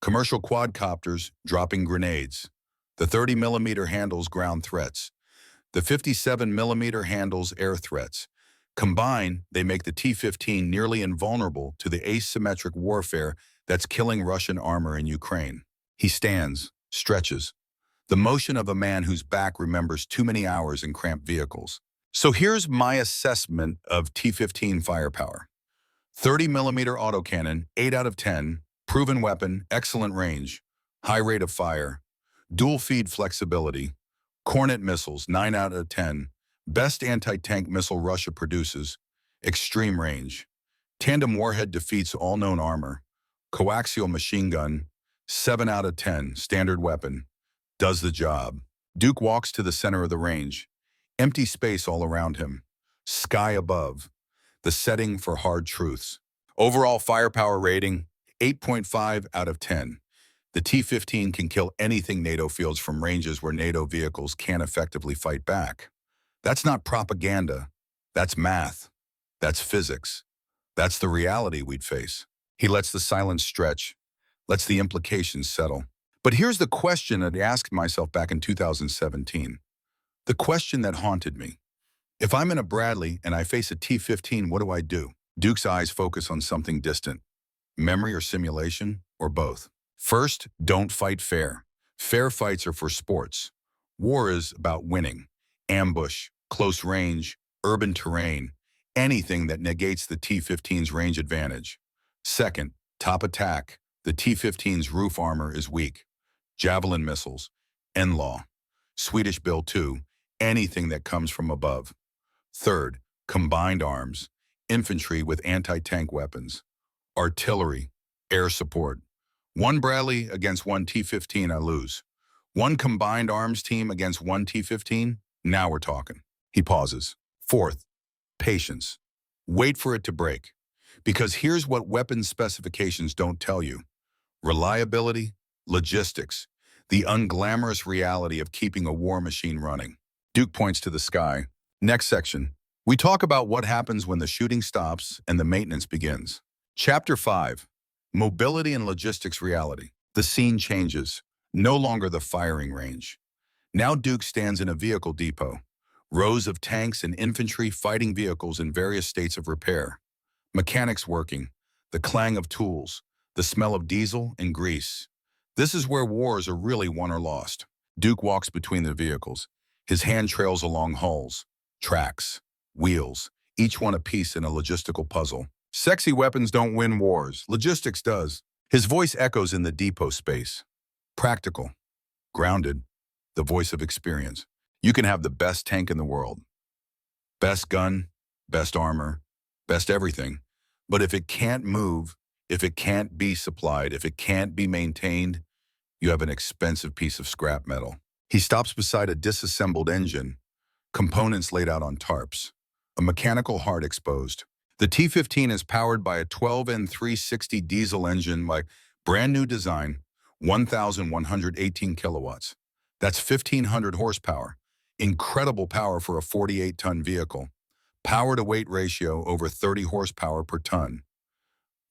commercial quadcopters dropping grenades. The 30mm handles ground threats. The 57mm handles air threats. Combined, they make the T-15 nearly invulnerable to the asymmetric warfare that's killing Russian armor in Ukraine. He stands, stretches. The motion of a man whose back remembers too many hours in cramped vehicles. So here's my assessment of T-15 firepower. 30mm autocannon, 8 out of 10, proven weapon, excellent range, high rate of fire, dual feed flexibility, Cornet missiles, 9 out of 10, best anti-tank missile Russia produces, extreme range, tandem warhead defeats all known armor, coaxial machine gun, 7 out of 10, standard weapon, does the job. Duke walks to the center of the range, empty space all around him, sky above, the setting for hard truths. Overall firepower rating, 8.5 out of 10. The T-15 can kill anything NATO fields from ranges where NATO vehicles can't effectively fight back. That's not propaganda. That's math. That's physics. That's the reality we'd face. He lets the silence stretch, lets the implications settle. But here's the question I asked myself back in 2017. The question that haunted me. If I'm in a Bradley and I face a T-15, what do I do? Duke's eyes focus on something distant. Memory or simulation, or both. First, don't fight fair. Fair fights are for sports. War is about winning. Ambush, close range, urban terrain, anything that negates the T-15's range advantage. Second, top attack. The T-15's roof armor is weak. Javelin missiles, NLAW, Swedish Bill 2, anything that comes from above. Third, combined arms, infantry with anti-tank weapons, artillery, air support. One Bradley against one T-15, I lose. One combined arms team against one T-15, now we're talking. He pauses. Fourth, patience. Wait for it to break. Because here's what weapons specifications don't tell you. Reliability, logistics, the unglamorous reality of keeping a war machine running. Duke points to the sky. Next section. We talk about what happens when the shooting stops and the maintenance begins. Chapter 5. Mobility and logistics reality. The scene changes. No longer the firing range. Now Duke stands in a vehicle depot. Rows of tanks and infantry fighting vehicles in various states of repair. Mechanics working. The clang of tools. The smell of diesel and grease. This is where wars are really won or lost. Duke walks between the vehicles. His hand trails along hulls, tracks, wheels, each one a piece in a logistical puzzle. Sexy weapons don't win wars. Logistics does. His voice echoes in the depot space. Practical, grounded, the voice of experience. You can have the best tank in the world. Best gun, best armor, best everything. But if it can't move, if it can't be supplied, if it can't be maintained, you have an expensive piece of scrap metal. He stops beside a disassembled engine, components laid out on tarps, a mechanical heart exposed. The T-15 is powered by a 12N360 diesel engine by brand new design, 1,118 kilowatts. That's 1,500 horsepower. Incredible power for a 48-ton vehicle. Power-to-weight ratio over 30 horsepower per ton.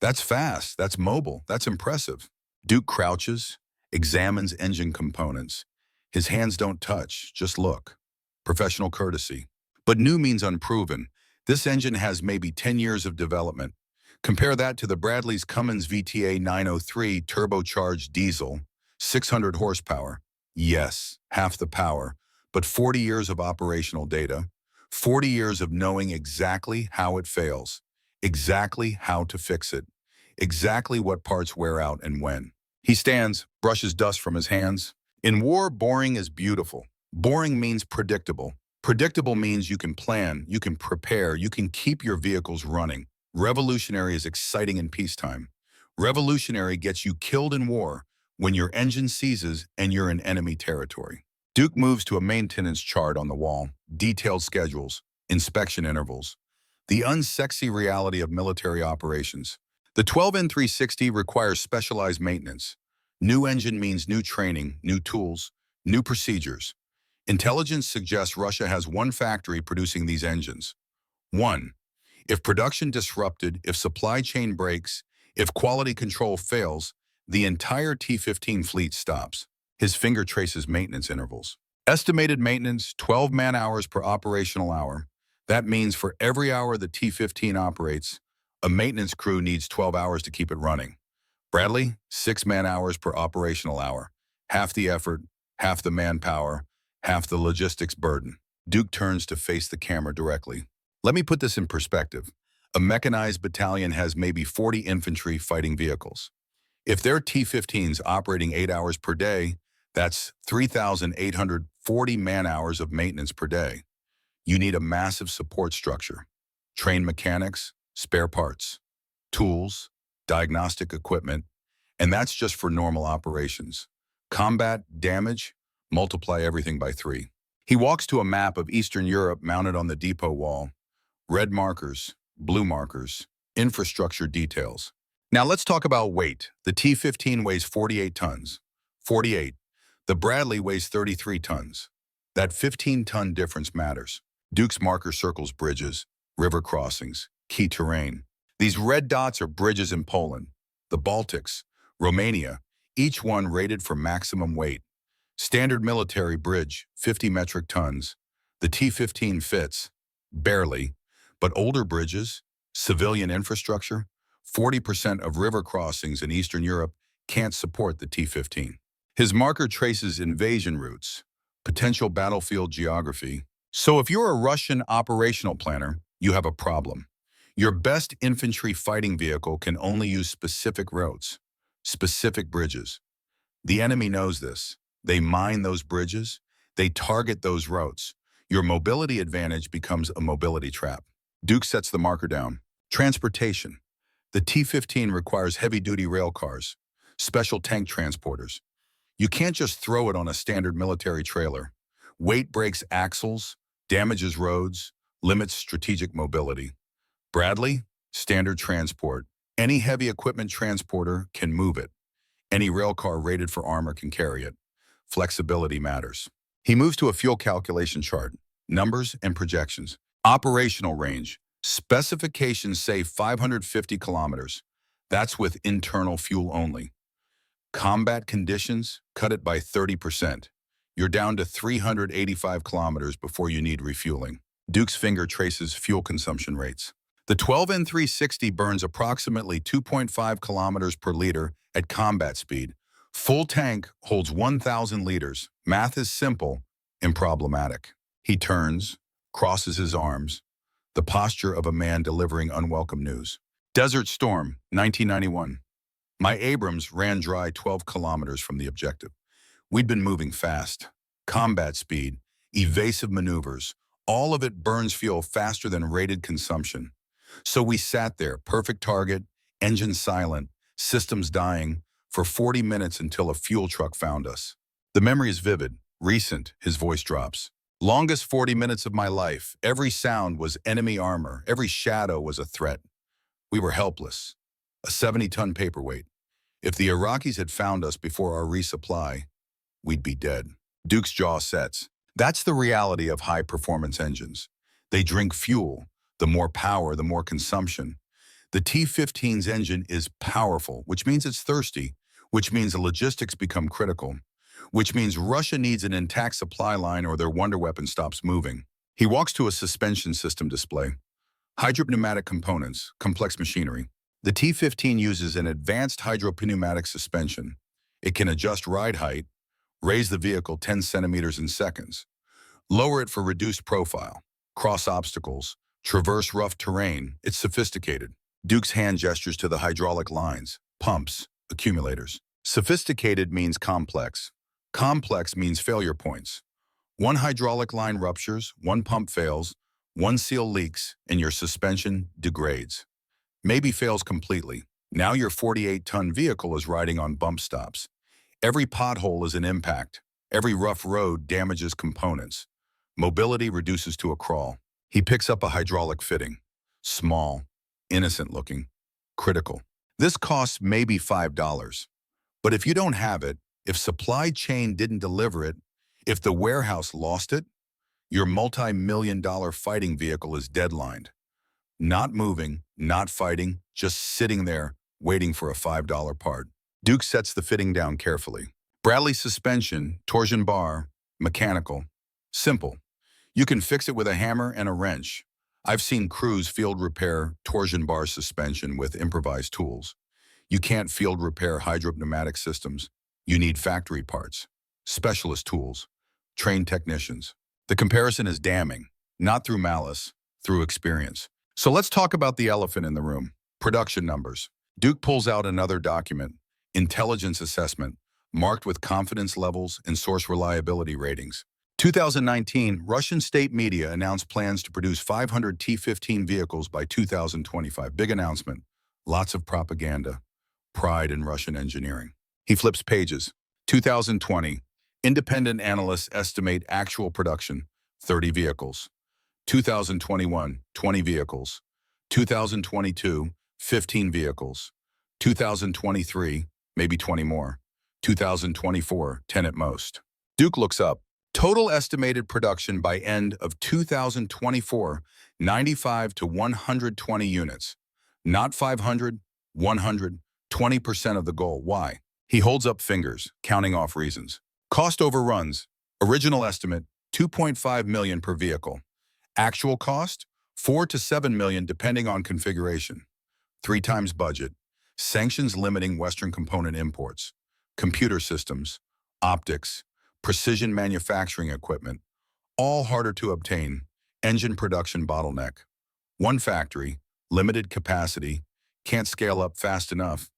That's fast, that's mobile, that's impressive. Duke crouches, examines engine components. His hands don't touch, just look. Professional courtesy. But new means unproven. This engine has maybe 10 years of development. Compare that to the Bradley's Cummins VTA 903 turbocharged diesel, 600 horsepower. Yes, half the power, but 40 years of operational data, 40 years of knowing exactly how it fails, exactly how to fix it, exactly what parts wear out and when. He stands, brushes dust from his hands. In war, boring is beautiful. Boring means predictable. Predictable means you can plan, you can prepare, you can keep your vehicles running. Revolutionary is exciting in peacetime. Revolutionary gets you killed in war when your engine seizes and you're in enemy territory. Duke moves to a maintenance chart on the wall, detailed schedules, inspection intervals, the unsexy reality of military operations. The 12N360 requires specialized maintenance. New engine means new training, new tools, new procedures. Intelligence suggests Russia has one factory producing these engines. One, if production disrupted, if supply chain breaks, if quality control fails, the entire T-15 fleet stops. His finger traces maintenance intervals. Estimated maintenance, 12 man-hours per operational hour. That means for every hour the T-15 operates, a maintenance crew needs 12 hours to keep it running. Bradley, 6 man-hours per operational hour. Half the effort, half the manpower, half the logistics burden. Duke turns to face the camera directly. Let me put this in perspective. A mechanized battalion has maybe 40 infantry fighting vehicles. If their T-15's operating 8 hours per day, that's 3,840 man-hours of maintenance per day. You need a massive support structure. Trained mechanics, spare parts, tools, diagnostic equipment, and that's just for normal operations. Combat, damage, multiply everything by 3. He walks to a map of Eastern Europe mounted on the depot wall. Red markers, blue markers, infrastructure details. Now let's talk about weight. The T-15 weighs 48 tons. 48. The Bradley weighs 33 tons. That 15-ton difference matters. Duke's marker circles bridges, river crossings, key terrain. These red dots are bridges in Poland, the Baltics, Romania, each one rated for maximum weight. Standard military bridge, 50 metric tons. The T-15 fits, barely, but older bridges, civilian infrastructure, 40% of river crossings in Eastern Europe can't support the T-15. His marker traces invasion routes, potential battlefield geography. So if you're a Russian operational planner, you have a problem. Your best infantry fighting vehicle can only use specific routes, specific bridges. The enemy knows this. They mine those bridges. They target those routes. Your mobility advantage becomes a mobility trap. Duke sets the marker down. Transportation. The T-15 requires heavy-duty rail cars, special tank transporters. You can't just throw it on a standard military trailer. Weight breaks axles, damages roads, limits strategic mobility. Bradley, standard transport. Any heavy equipment transporter can move it. Any railcar rated for armor can carry it. Flexibility matters. He moves to a fuel calculation chart, numbers and projections. Operational range. Specifications say 550 kilometers. That's with internal fuel only. Combat conditions, cut it by 30%. You're down to 385 kilometers before you need refueling. Duke's finger traces fuel consumption rates. The 12N360 burns approximately 2.5 kilometers per liter at combat speed. Full tank holds 1,000 liters. Math is simple and problematic. He turns, crosses his arms, the posture of a man delivering unwelcome news. Desert Storm, 1991. My Abrams ran dry 12 kilometers from the objective. We'd been moving fast. Combat speed, evasive maneuvers, all of it burns fuel faster than rated consumption. So we sat there, perfect target, engine silent, systems dying, for 40 minutes until a fuel truck found us. The memory is vivid, recent, his voice drops. Longest 40 minutes of my life. Every sound was enemy armor. Every shadow was a threat. We were helpless. A 70-ton paperweight. If the Iraqis had found us before our resupply, we'd be dead. Duke's jaw sets. That's the reality of high-performance engines. They drink fuel. The more power, the more consumption. The T-15's engine is powerful, which means it's thirsty, which means the logistics become critical, which means Russia needs an intact supply line or their wonder weapon stops moving. He walks to a suspension system display. Hydropneumatic components, complex machinery. The T-15 uses an advanced hydropneumatic suspension. It can adjust ride height, raise the vehicle 10 centimeters in seconds, lower it for reduced profile, cross obstacles, traverse rough terrain. It's sophisticated. Duke's hand gestures to the hydraulic lines, pumps, accumulators. Sophisticated means complex. Complex means failure points. One hydraulic line ruptures, one pump fails, one seal leaks, and your suspension degrades. Maybe fails completely. Now your 48-ton vehicle is riding on bump stops. Every pothole is an impact. Every rough road damages components. Mobility reduces to a crawl. He picks up a hydraulic fitting. Small, innocent-looking, critical. This costs maybe $5. But if you don't have it, if supply chain didn't deliver it, if the warehouse lost it, your multi-million-dollar fighting vehicle is deadlined. Not moving, not fighting, just sitting there, waiting for a $5 part. Duke sets the fitting down carefully. Bradley suspension, torsion bar, mechanical. Simple. You can fix it with a hammer and a wrench. I've seen crews field repair torsion bar suspension with improvised tools. You can't field repair hydropneumatic systems. You need factory parts, specialist tools, trained technicians. The comparison is damning, not through malice, through experience. So let's talk about the elephant in the room, production numbers. Duke pulls out another document, intelligence assessment, marked with confidence levels and source reliability ratings. 2019, Russian state media announced plans to produce 500 T-15 vehicles by 2025. Big announcement, lots of propaganda, pride in Russian engineering. He flips pages. 2020, independent analysts estimate actual production, 30 vehicles. 2021, 20 vehicles. 2022, 15 vehicles. 2023, maybe 20 more. 2024, 10 at most. Duke looks up. Total estimated production by end of 2024, 95 to 120 units. Not 500, 100, 20% of the goal. Why? He holds up fingers, counting off reasons. Cost overruns. Original estimate, $2.5 million per vehicle. Actual cost, $4 to $7 million depending on configuration. 3 times budget. Sanctions limiting Western component imports. Computer systems, optics, precision manufacturing equipment, all harder to obtain. Engine production bottleneck. One factory, limited capacity, can't scale up fast enough.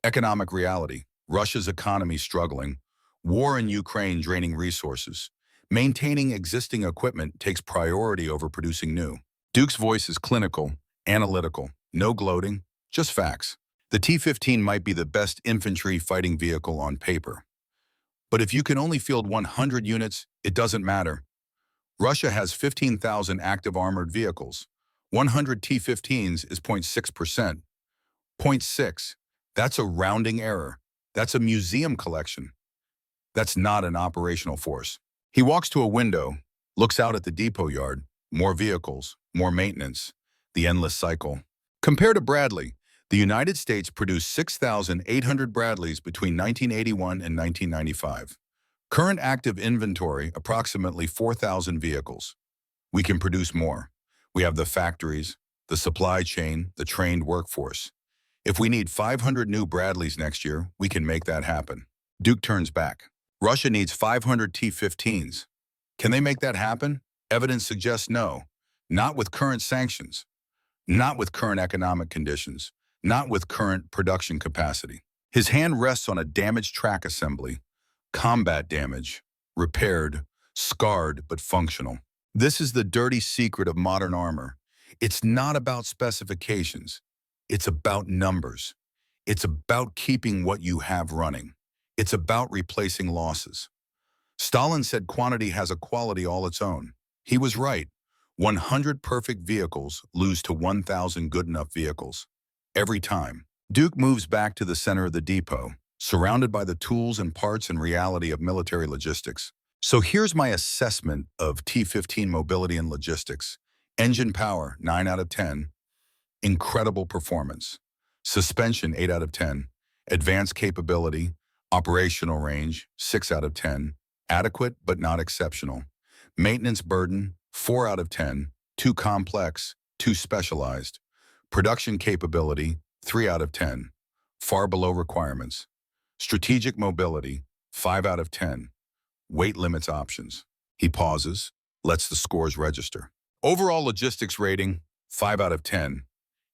Economic reality. Russia's economy struggling. War in Ukraine draining resources. Maintaining existing equipment takes priority over producing new. Duke's voice is clinical, analytical, no gloating, just facts. The T-15 might be the best infantry fighting vehicle on paper. But if you can only field 100 units, it doesn't matter. Russia has 15,000 active armored vehicles. 100 T-15s is 0.6%. 0.6, that's a rounding error. That's a museum collection. That's not an operational force. He walks to a window, looks out at the depot yard, more vehicles, more maintenance, the endless cycle. Compared to Bradley, the United States produced 6,800 Bradleys between 1981 and 1995. Current active inventory, approximately 4,000 vehicles. We can produce more. We have the factories, the supply chain, the trained workforce. If we need 500 new Bradleys next year, we can make that happen. Duke turns back. Russia needs 500 T-15s. Can they make that happen? Evidence suggests no. Not with current sanctions. Not with current economic conditions. Not with current production capacity. His hand rests on a damaged track assembly. Combat damage. Repaired. Scarred, but functional. This is the dirty secret of modern armor. It's not about specifications. It's about numbers. It's about keeping what you have running. It's about replacing losses. Stalin said quantity has a quality all its own. He was right. 100 perfect vehicles lose to 1,000 good enough vehicles. Every time. Duke moves back to the center of the depot, surrounded by the tools and parts and reality of military logistics. So here's my assessment of T-15 mobility and logistics. Engine power, 9 out of 10. Incredible performance. Suspension, 8 out of 10. Advanced capability, operational range, 6 out of 10. Adequate but not exceptional. Maintenance burden, 4 out of 10. Too complex, too specialized. Production capability, 3 out of 10. Far below requirements. Strategic mobility, 5 out of 10. Weight limits options. He pauses, lets the scores register. Overall logistics rating, 5 out of 10.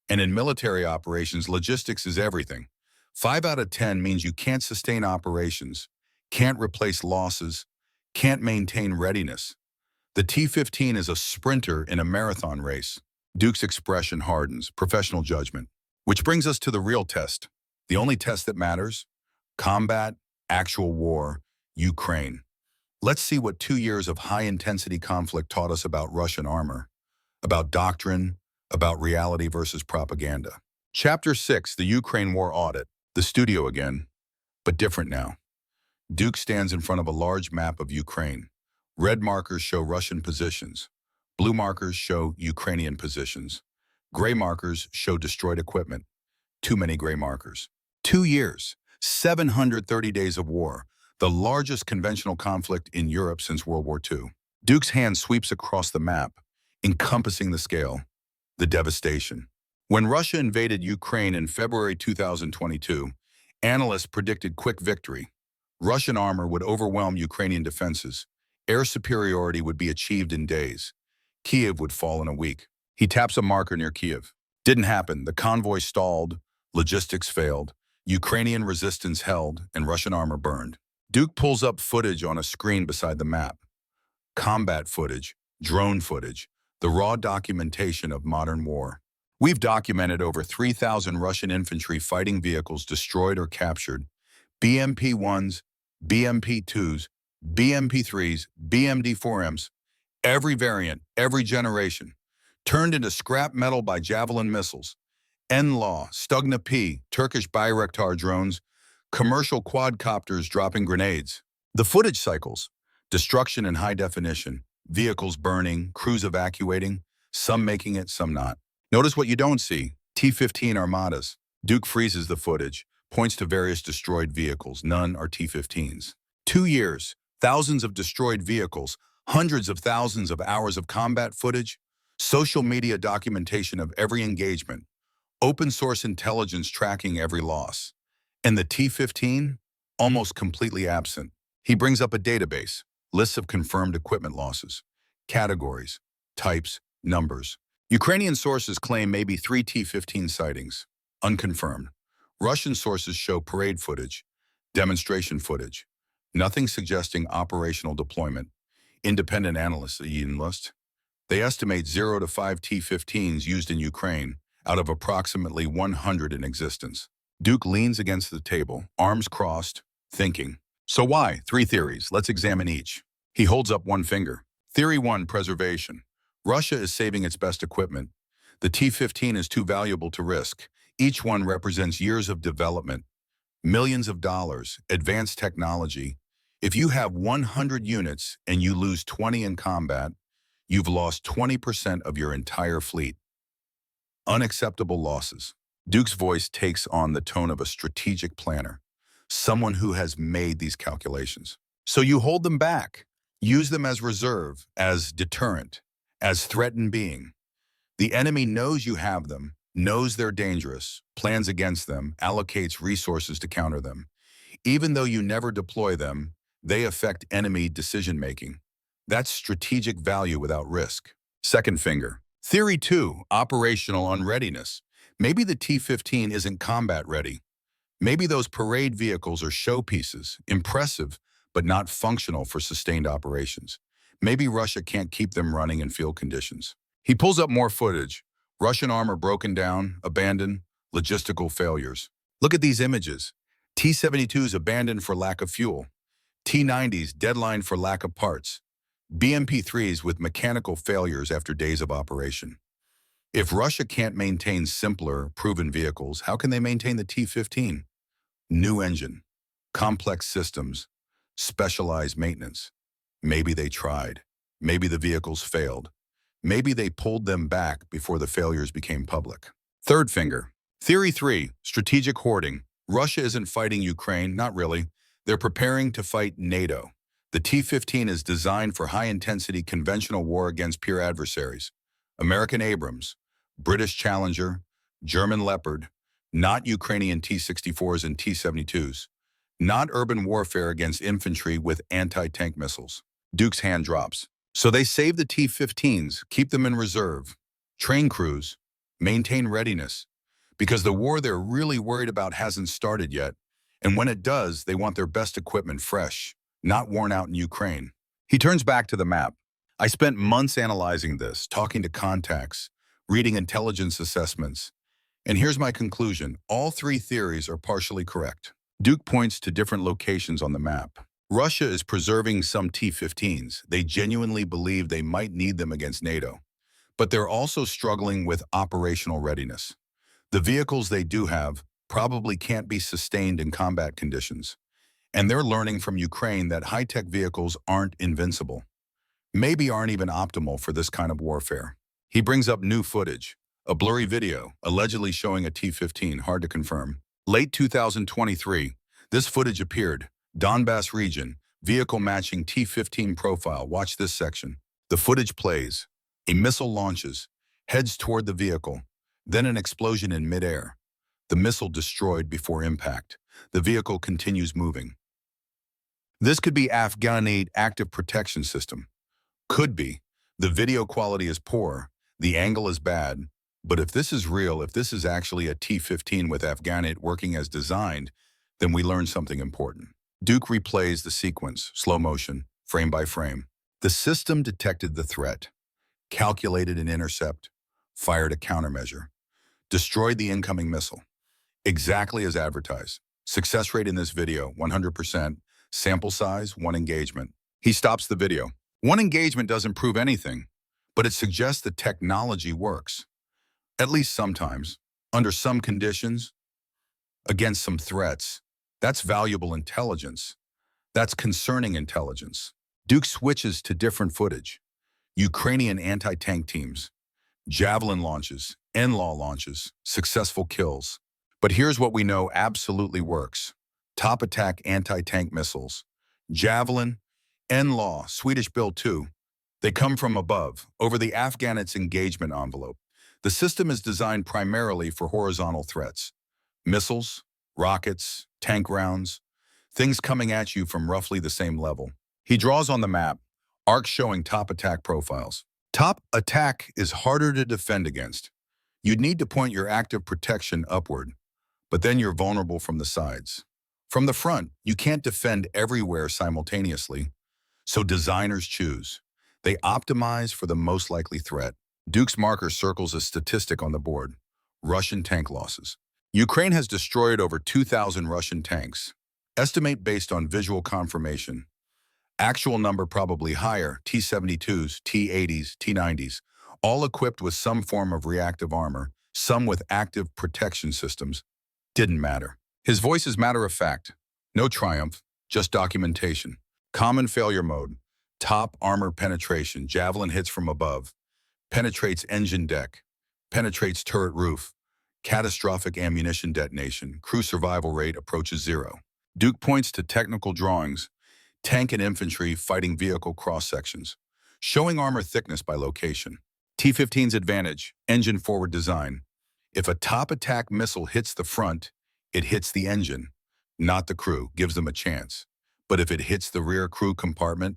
And in military operations, logistics is everything. 5 out of 10 means you can't sustain operations, can't replace losses, can't maintain readiness. The T-15 is a sprinter in a marathon race. Duke's expression hardens, professional judgment. Which brings us to the real test. The only test that matters. Combat, Actual war, Ukraine. Let's see what 2 years of high-intensity conflict taught us about Russian armor, about doctrine, about reality versus propaganda. Chapter 6, the Ukraine War Audit. The studio again, but different now. Duke stands in front of a large map of Ukraine. Red markers show Russian positions. Blue markers show Ukrainian positions. Gray markers show destroyed equipment. Too many gray markers. 2 years, 730 days of war, the largest conventional conflict in Europe since World War II. Duke's hand sweeps across the map, encompassing the scale, the devastation. When Russia invaded Ukraine in February 2022, analysts predicted quick victory. Russian armor would overwhelm Ukrainian defenses. Air superiority would be achieved in days. Kiev would fall in a week. He taps a marker near Kiev. Didn't happen. The convoy stalled, logistics failed, Ukrainian resistance held, and Russian armor burned. Duke pulls up footage on a screen beside the map. Combat footage, drone footage, the raw documentation of modern war. We've documented over 3,000 Russian infantry fighting vehicles destroyed or captured, BMP-1s, BMP-2s, BMP-3s, BMD-4Ms, every variant, every generation, turned into scrap metal by Javelin missiles, NLAW, Stugna P, Turkish Bayraktar drones, commercial quadcopters dropping grenades. The footage cycles, destruction in high definition, vehicles burning, crews evacuating, some making it, some not. Notice what you don't see, T-15 Armatas. Duke freezes the footage, points to various destroyed vehicles, none are T-15s. 2 years, thousands of destroyed vehicles, hundreds of thousands of hours of combat footage, social media documentation of every engagement, open source intelligence tracking every loss. And the T-15, almost completely absent. He brings up a database, lists of confirmed equipment losses, categories, types, numbers. Ukrainian sources claim maybe 3 T-15 sightings, unconfirmed. Russian sources show parade footage, demonstration footage, nothing suggesting operational deployment. Independent analysts, they estimate 0 to 5 T-15s used in Ukraine out of approximately 100 in existence. Duke leans against the table, arms crossed, thinking. So why? 3 theories. Let's examine each. He holds up one finger. Theory 1, preservation. Russia is saving its best equipment. The T-15 is too valuable to risk. Each one represents years of development, millions of dollars, advanced technology. If you have 100 units and you lose 20 in combat, you've lost 20% of your entire fleet. Unacceptable losses. Duke's voice takes on the tone of a strategic planner, someone who has made these calculations. So you hold them back, use them as reserve, as deterrent, as threatened being. The enemy knows you have them, knows they're dangerous, plans against them, allocates resources to counter them. Even though you never deploy them, they affect enemy decision-making. That's strategic value without risk. Second finger. Theory 2, operational unreadiness. Maybe the T-15 isn't combat ready. Maybe those parade vehicles are showpieces, impressive, but not functional for sustained operations. Maybe Russia can't keep them running in field conditions. He pulls up more footage. Russian armor broken down, abandoned, logistical failures. Look at these images. T-72s abandoned for lack of fuel. T-90s deadlined for lack of parts. BMP-3s with mechanical failures after days of operation. If Russia can't maintain simpler, proven vehicles, how can they maintain the T-15? New engine, complex systems, specialized maintenance. Maybe they tried. Maybe the vehicles failed. Maybe they pulled them back before the failures became public. Third finger. Theory 3, strategic hoarding. Russia isn't fighting Ukraine, not really. They're preparing to fight NATO. The T-15 is designed for high-intensity conventional war against peer adversaries. American Abrams, British Challenger, German Leopard, not Ukrainian T-64s and T-72s. Not urban warfare against infantry with anti-tank missiles. Duke's hand drops. So they save the T-15s, keep them in reserve, train crews, maintain readiness, because the war they're really worried about hasn't started yet, and when it does, they want their best equipment fresh, not worn out in Ukraine. He turns back to the map. I spent months analyzing this, talking to contacts, reading intelligence assessments, and here's my conclusion. All 3 theories are partially correct. Duke points to different locations on the map. Russia is preserving some T-15s. They genuinely believe they might need them against NATO. But they're also struggling with operational readiness. The vehicles they do have probably can't be sustained in combat conditions. And they're learning from Ukraine that high-tech vehicles aren't invincible, maybe aren't even optimal for this kind of warfare. He brings up new footage, a blurry video allegedly showing a T-15, hard to confirm. Late 2023, this footage appeared. Donbass region, vehicle matching T-15 profile. Watch this section. The footage plays. A missile launches, heads toward the vehicle, then an explosion in midair. The missile destroyed before impact. The vehicle continues moving. This could be Afghanit active protection system. Could be. The video quality is poor. The angle is bad. But if this is real, if this is actually a T-15 with Afghanit working as designed, then we learn something important. Duke replays the sequence, slow motion, frame by frame. The system detected the threat, calculated an intercept, fired a countermeasure, destroyed the incoming missile. Exactly as advertised. Success rate in this video, 100%. Sample size, 1 engagement. He stops the video. 1 engagement doesn't prove anything, but it suggests the technology works. At least sometimes, under some conditions, against some threats. That's valuable intelligence. That's concerning intelligence. Duke switches to different footage. Ukrainian anti-tank teams, Javelin launches, NLAW launches, successful kills. But here's what we know absolutely works. Top attack anti-tank missiles, Javelin, NLAW, Swedish build too. They come from above, over the Afghanits' engagement envelope. The system is designed primarily for horizontal threats. Missiles, rockets, tank rounds, things coming at you from roughly the same level. He draws on the map, arcs showing top attack profiles. Top attack is harder to defend against. You'd need to point your active protection upward, but then you're vulnerable from the sides. From the front, you can't defend everywhere simultaneously, so designers choose. They optimize for the most likely threat. Duke's marker circles a statistic on the board: Russian tank losses. Ukraine has destroyed over 2,000 Russian tanks. Estimate based on visual confirmation. Actual number probably higher: T-72s, T-80s, T-90s, all equipped with some form of reactive armor, some with active protection systems. Didn't matter. His voice is matter of fact. No triumph, just documentation. Common failure mode. Top armor penetration. Javelin hits from above. Penetrates engine deck. Penetrates turret roof. Catastrophic ammunition detonation. Crew survival rate approaches 0. Duke points to technical drawings. Tank and infantry fighting vehicle cross-sections. Showing armor thickness by location. T-15's advantage. Engine forward design. If a top attack missile hits the front, it hits the engine, not the crew, gives them a chance. But if it hits the rear crew compartment,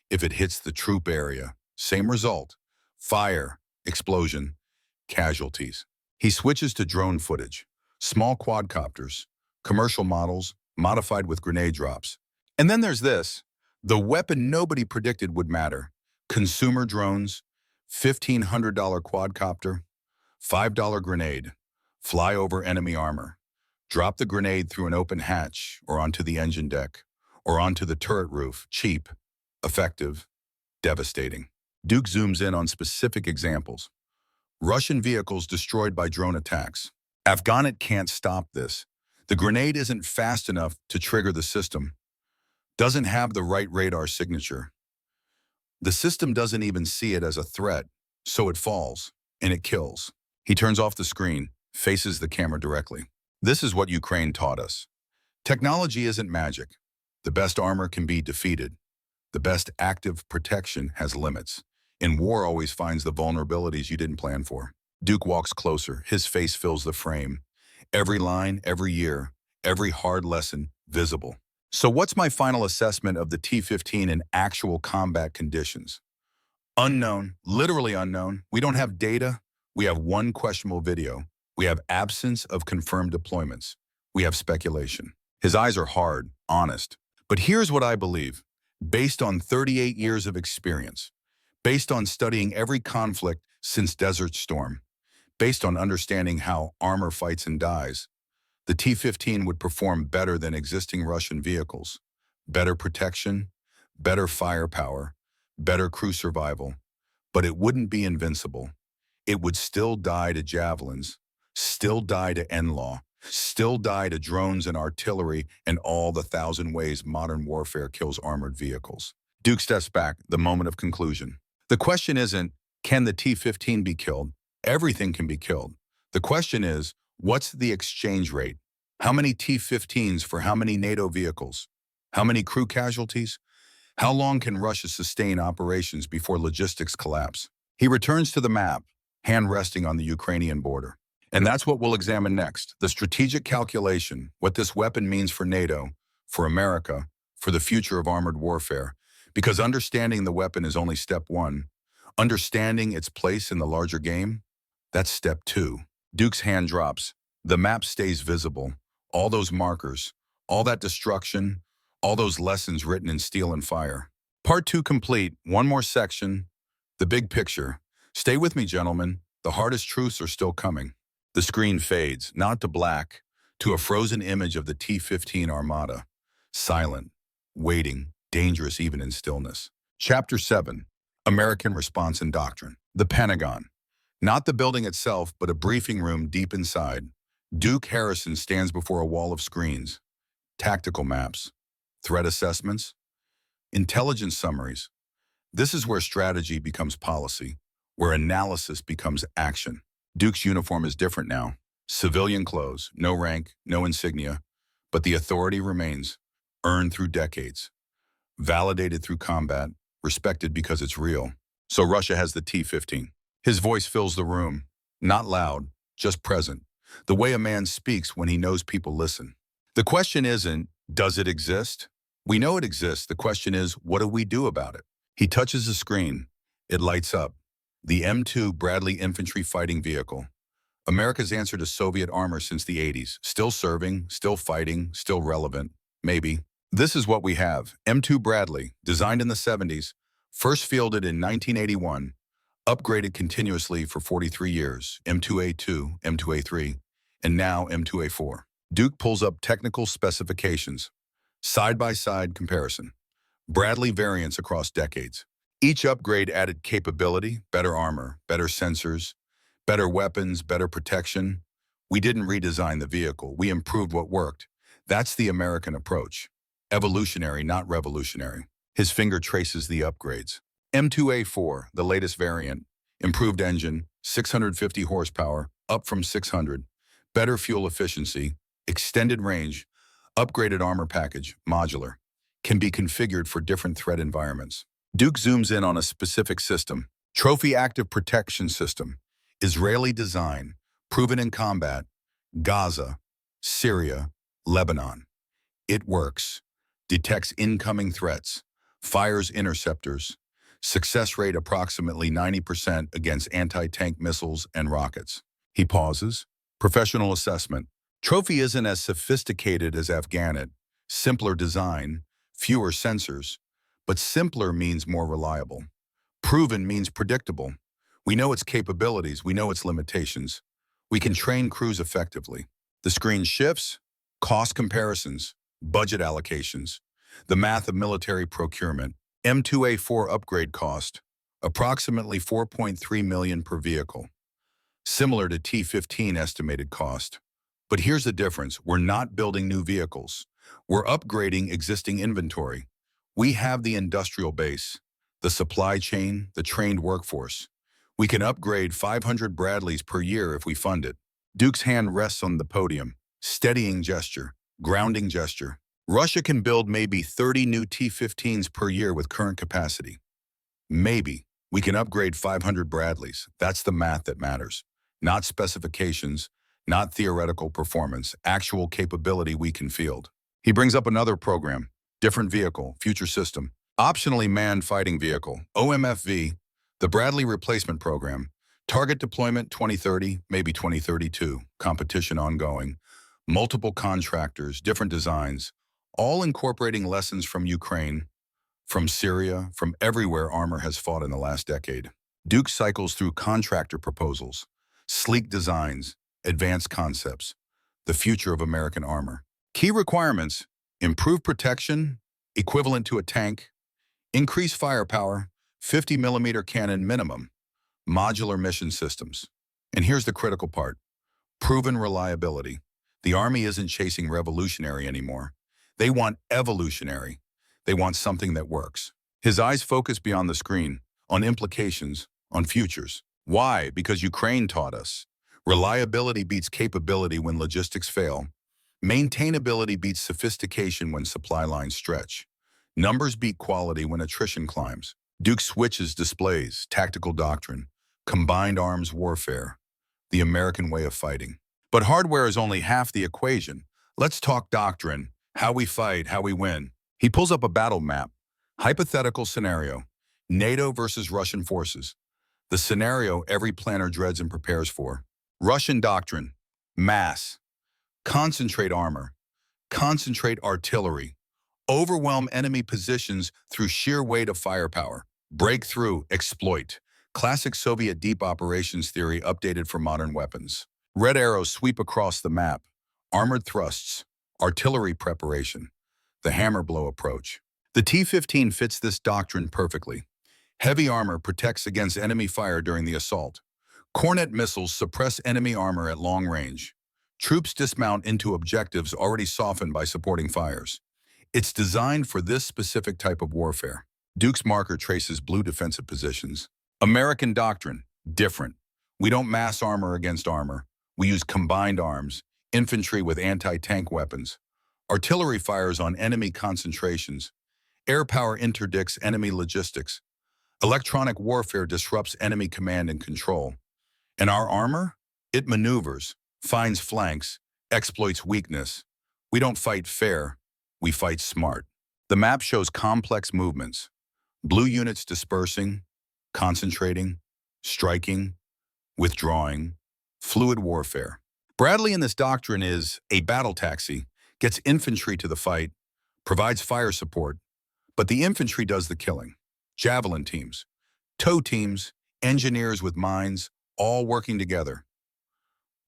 if it hits the troop area, same result: fire, explosion, casualties. He switches to drone footage, small quadcopters, commercial models, modified with grenade drops. And then there's this, the weapon nobody predicted would matter: consumer drones, $1,500 quadcopter, $5 grenade, fly over enemy armor. Drop the grenade through an open hatch or onto the engine deck or onto the turret roof. Cheap, effective, devastating. Duke zooms in on specific examples. Russian vehicles destroyed by drone attacks. Afghanit can't stop this. The grenade isn't fast enough to trigger the system. Doesn't have the right radar signature. The system doesn't even see it as a threat, so it falls, and it kills. He turns off the screen, faces the camera directly. This is what Ukraine taught us. Technology isn't magic. The best armor can be defeated. The best active protection has limits. And war always finds the vulnerabilities you didn't plan for. Duke walks closer. His face fills the frame. Every line, every year, every hard lesson visible. So what's my final assessment of the T-15 in actual combat conditions? Unknown, literally unknown. We don't have data. We have one questionable video. We have absence of confirmed deployments. We have speculation. His eyes are hard, honest. But here's what I believe. Based on 38 years of experience, based on studying every conflict since Desert Storm, based on understanding how armor fights and dies, The T-15 would perform better than existing Russian vehicles. Better protection, better firepower, better crew survival. But it wouldn't be invincible. It would still die to javelins, still die to NLAW, still die to drones and artillery and all the thousand ways modern warfare kills armored vehicles. Duke steps back, the moment of conclusion. The question isn't, can the T-15 be killed? Everything can be killed. The question is, what's the exchange rate? How many T-15s for how many NATO vehicles? How many crew casualties? How long can Russia sustain operations before logistics collapse? He returns to the map, hand resting on the Ukrainian border. And that's what we'll examine next, the strategic calculation, what this weapon means for NATO, for America, for the future of armored warfare. Because understanding the weapon is only step one. Understanding its place in the larger game, that's step two. Duke's hand drops. The map stays visible. All those markers, all that destruction, all those lessons written in steel and fire. Part two complete. One more section. The big picture. Stay with me, gentlemen. The hardest truths are still coming. The screen fades, not to black, to a frozen image of the T-15 Armata. Silent, waiting, dangerous even in stillness. Chapter 7. American Response and Doctrine. The Pentagon. Not the building itself, but a briefing room deep inside. Duke Harrison stands before a wall of screens. Tactical maps. Threat assessments. Intelligence summaries. This is where strategy becomes policy, where analysis becomes action. Duke's uniform is different now. Civilian clothes, no rank, no insignia, but the authority remains, earned through decades, validated through combat, respected because it's real. So Russia has the T-15. His voice fills the room, not loud, just present, the way a man speaks when he knows people listen. The question isn't, does it exist? We know it exists. The question is, what do we do about it? He touches the screen. It lights up. The M2 Bradley infantry fighting vehicle. America's answer to Soviet armor since the 80s. Still serving, still fighting, still relevant. Maybe. This is what we have. M2 Bradley, designed in the 70s, first fielded in 1981, upgraded continuously for 43 years. M2A2, M2A3, and now M2A4. Duke pulls up technical specifications. Side-by-side comparison. Bradley variants across decades. Each upgrade added capability, better armor, better sensors, better weapons, better protection. We didn't redesign the vehicle. We improved what worked. That's the American approach. Evolutionary, not revolutionary. His finger traces the upgrades. M2A4, the latest variant. Improved engine, 650 horsepower, up from 600. Better fuel efficiency, extended range, upgraded armor package, modular. Can be configured for different threat environments. Duke zooms in on a specific system. Trophy Active Protection System. Israeli design, proven in combat, Gaza, Syria, Lebanon. It works. Detects incoming threats, fires interceptors. Success rate approximately 90% against anti-tank missiles and rockets. He pauses. Professional assessment. Trophy isn't as sophisticated as Afghanit. Simpler design, fewer sensors. But simpler means more reliable. Proven means predictable. We know its capabilities, we know its limitations. We can train crews effectively. The screen shifts, cost comparisons, budget allocations, the math of military procurement. M2A4 upgrade cost, approximately $4.3 million per vehicle. Similar to T-15 estimated cost. But here's the difference, we're not building new vehicles. We're upgrading existing inventory. We have the industrial base, the supply chain, the trained workforce. We can upgrade 500 Bradleys per year if we fund it. Duke's hand rests on the podium, steadying gesture, grounding gesture. Russia can build maybe 30 new T-15s per year with current capacity. Maybe. We can upgrade 500 Bradleys. That's the math that matters. Not specifications, not theoretical performance, actual capability we can field. He brings up another program. Different vehicle, future system. Optionally manned fighting vehicle, OMFV, the Bradley replacement program. Target deployment 2030, maybe 2032. Competition ongoing. Multiple contractors, different designs, all incorporating lessons from Ukraine, from Syria, from everywhere armor has fought in the last decade. Duke cycles through contractor proposals, sleek designs, advanced concepts. the future of American armor. Key requirements: improve protection, equivalent to a tank, increase firepower, 50mm cannon minimum, modular mission systems. And here's the critical part: proven reliability. The Army isn't chasing revolutionary anymore. They want evolutionary. They want something that works. His eyes focus beyond the screen, on implications, on futures. Why? Because Ukraine taught us. Reliability beats capability when logistics fail. Maintainability beats sophistication when supply lines stretch. Numbers beat quality when attrition climbs. Duke switches displays, tactical doctrine, combined arms warfare, the American way of fighting. But hardware is only half the equation. Let's talk doctrine, how we fight, how we win. He pulls up a battle map. Hypothetical scenario: NATO versus Russian forces. The scenario every planner dreads and prepares for. Russian doctrine: mass, concentrate armor, concentrate artillery, overwhelm enemy positions through sheer weight of firepower, break through, exploit. Classic Soviet deep operations theory updated for modern weapons. Red arrows sweep across the map. Armored thrusts, artillery preparation, the hammer blow approach. The T-15 fits this doctrine perfectly. Heavy armor protects against enemy fire during the assault. Cornet missiles suppress enemy armor at long range. Troops dismount into objectives already softened by supporting fires. It's designed for this specific type of warfare. Duke's marker traces blue defensive positions. American doctrine: different. We don't mass armor against armor. We use combined arms, infantry with anti-tank weapons. Artillery fires on enemy concentrations. Air power interdicts enemy logistics. Electronic warfare disrupts enemy command and control. And our armor? It maneuvers, finds flanks, exploits weakness. We don't fight fair, we fight smart. The map shows complex movements. Blue units dispersing, concentrating, striking, withdrawing, fluid warfare. Bradley in this doctrine is a battle taxi, gets infantry to the fight, provides fire support, but the infantry does the killing. Javelin teams, tow teams, engineers with mines, all working together.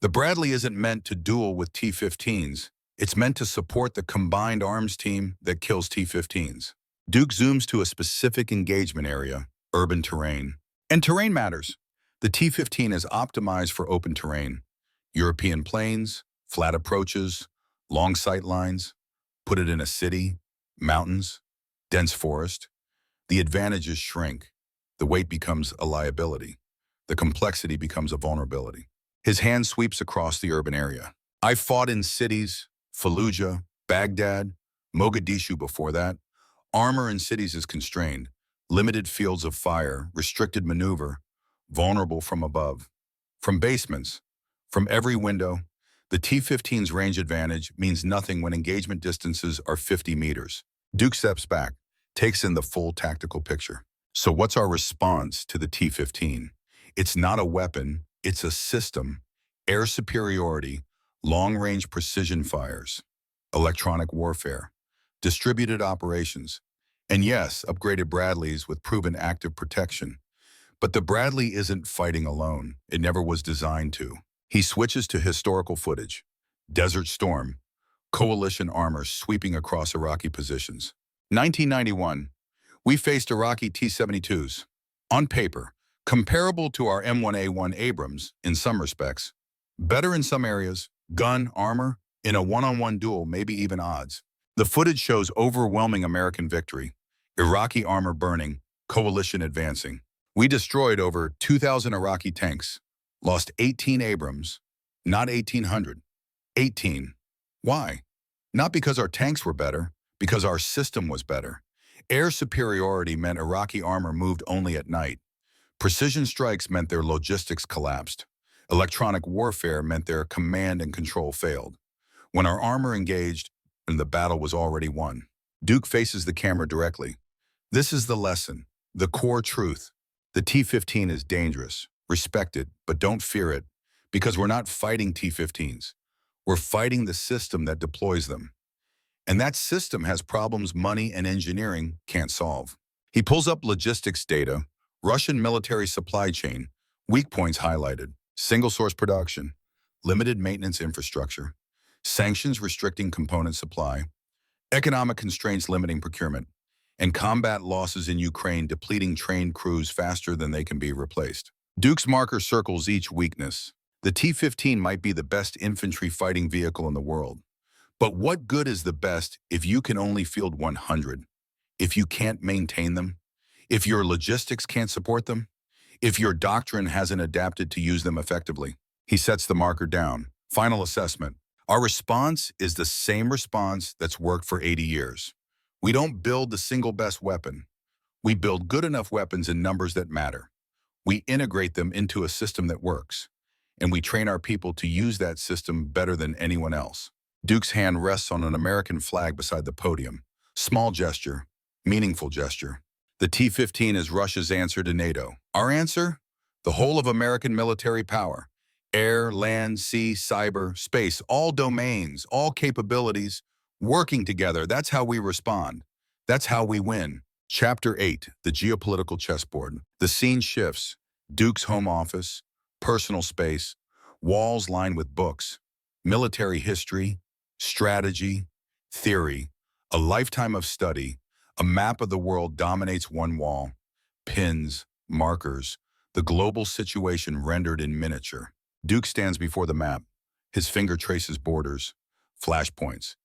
The Bradley isn't meant to duel with T-15s. It's meant to support the combined arms team that kills T-15s. Duke zooms to a specific engagement area, urban terrain. And terrain matters. The T-15 is optimized for open terrain. European plains, flat approaches, long sight lines. Put it in a city, mountains, dense forest. The advantages shrink. The weight becomes a liability. The complexity becomes a vulnerability. His hand sweeps across the urban area. I've fought in cities, Fallujah, Baghdad, Mogadishu before that. Armor in cities is constrained. Limited fields of fire, restricted maneuver, vulnerable from above. From basements, from every window, the T-15's range advantage means nothing when engagement distances are 50 meters. Duke steps back, takes in the full tactical picture. So what's our response to the T-15? It's not a weapon, it's a system. Air superiority, long-range precision fires, electronic warfare, distributed operations, and yes, upgraded Bradleys with proven active protection. But the Bradley isn't fighting alone. It never was designed to. He switches to historical footage. Desert Storm, coalition armor sweeping across Iraqi positions. 1991, we faced Iraqi T-72s. On paper, comparable to our M1A1 Abrams in some respects. Better in some areas, gun, armor, in a one-on-one duel, maybe even odds. The footage shows overwhelming American victory. Iraqi armor burning, coalition advancing. We destroyed over 2,000 Iraqi tanks, lost 18 Abrams, not 1,800, 18. Why? Not because our tanks were better, because our system was better. Air superiority meant Iraqi armor moved only at night. Precision strikes meant their logistics collapsed. Electronic warfare meant their command and control failed. When our armor engaged, and the battle was already won. Duke faces the camera directly. This is the lesson, the core truth. The T-15 is dangerous. Respect it, but don't fear it, because we're not fighting T-15s. We're fighting the system that deploys them. And that system has problems money and engineering can't solve. He pulls up logistics data, Russian military supply chain, weak points highlighted, single source production, limited maintenance infrastructure. sanctions restricting component supply, economic constraints limiting procurement, and combat losses in Ukraine depleting trained crews faster than they can be replaced. Duke's marker circles each weakness. The T-15 might be the best infantry fighting vehicle in the world. But what good is the best if you can only field 100? If you can't maintain them? If your logistics can't support them? If your doctrine hasn't adapted to use them effectively? He sets the marker down. Final assessment. Our response is the same response that's worked for 80 years. We don't build the single best weapon. We build good enough weapons in numbers that matter. We integrate them into a system that works. And we train our people to use that system better than anyone else. Duke's hand rests on an American flag beside the podium. Small gesture, meaningful gesture. The T-15 is Russia's answer to NATO. Our answer? The whole of American military power. Air, land, sea, cyber, space, all domains, all capabilities, working together. That's how we respond. That's how we win. Chapter 8, the geopolitical chessboard. The scene shifts. Duke's home office, personal space, walls lined with books, military history, strategy, theory, a lifetime of study. A map of the world dominates one wall. Pins, markers, the global situation rendered in miniature. Duke stands before the map. His finger traces borders, flashpoints,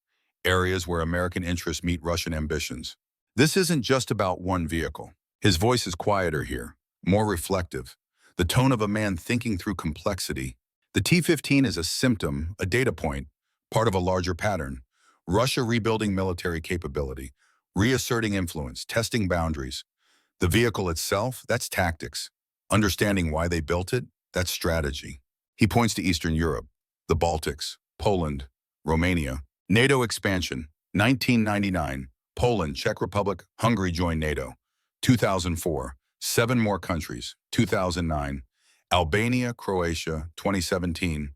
areas where American interests meet Russian ambitions. This isn't just about one vehicle. His voice is quieter here, more reflective, the tone of a man thinking through complexity. The T-15 is a symptom, a data point, part of a larger pattern. Russia rebuilding military capability, reasserting influence, testing boundaries. The vehicle itself, that's tactics. Understanding why they built it, that's strategy. He points to Eastern Europe, the Baltics, Poland, Romania. NATO expansion, 1999. Poland, Czech Republic, Hungary joined NATO. 2004, 7 more countries. 2009, Albania, Croatia, 2017.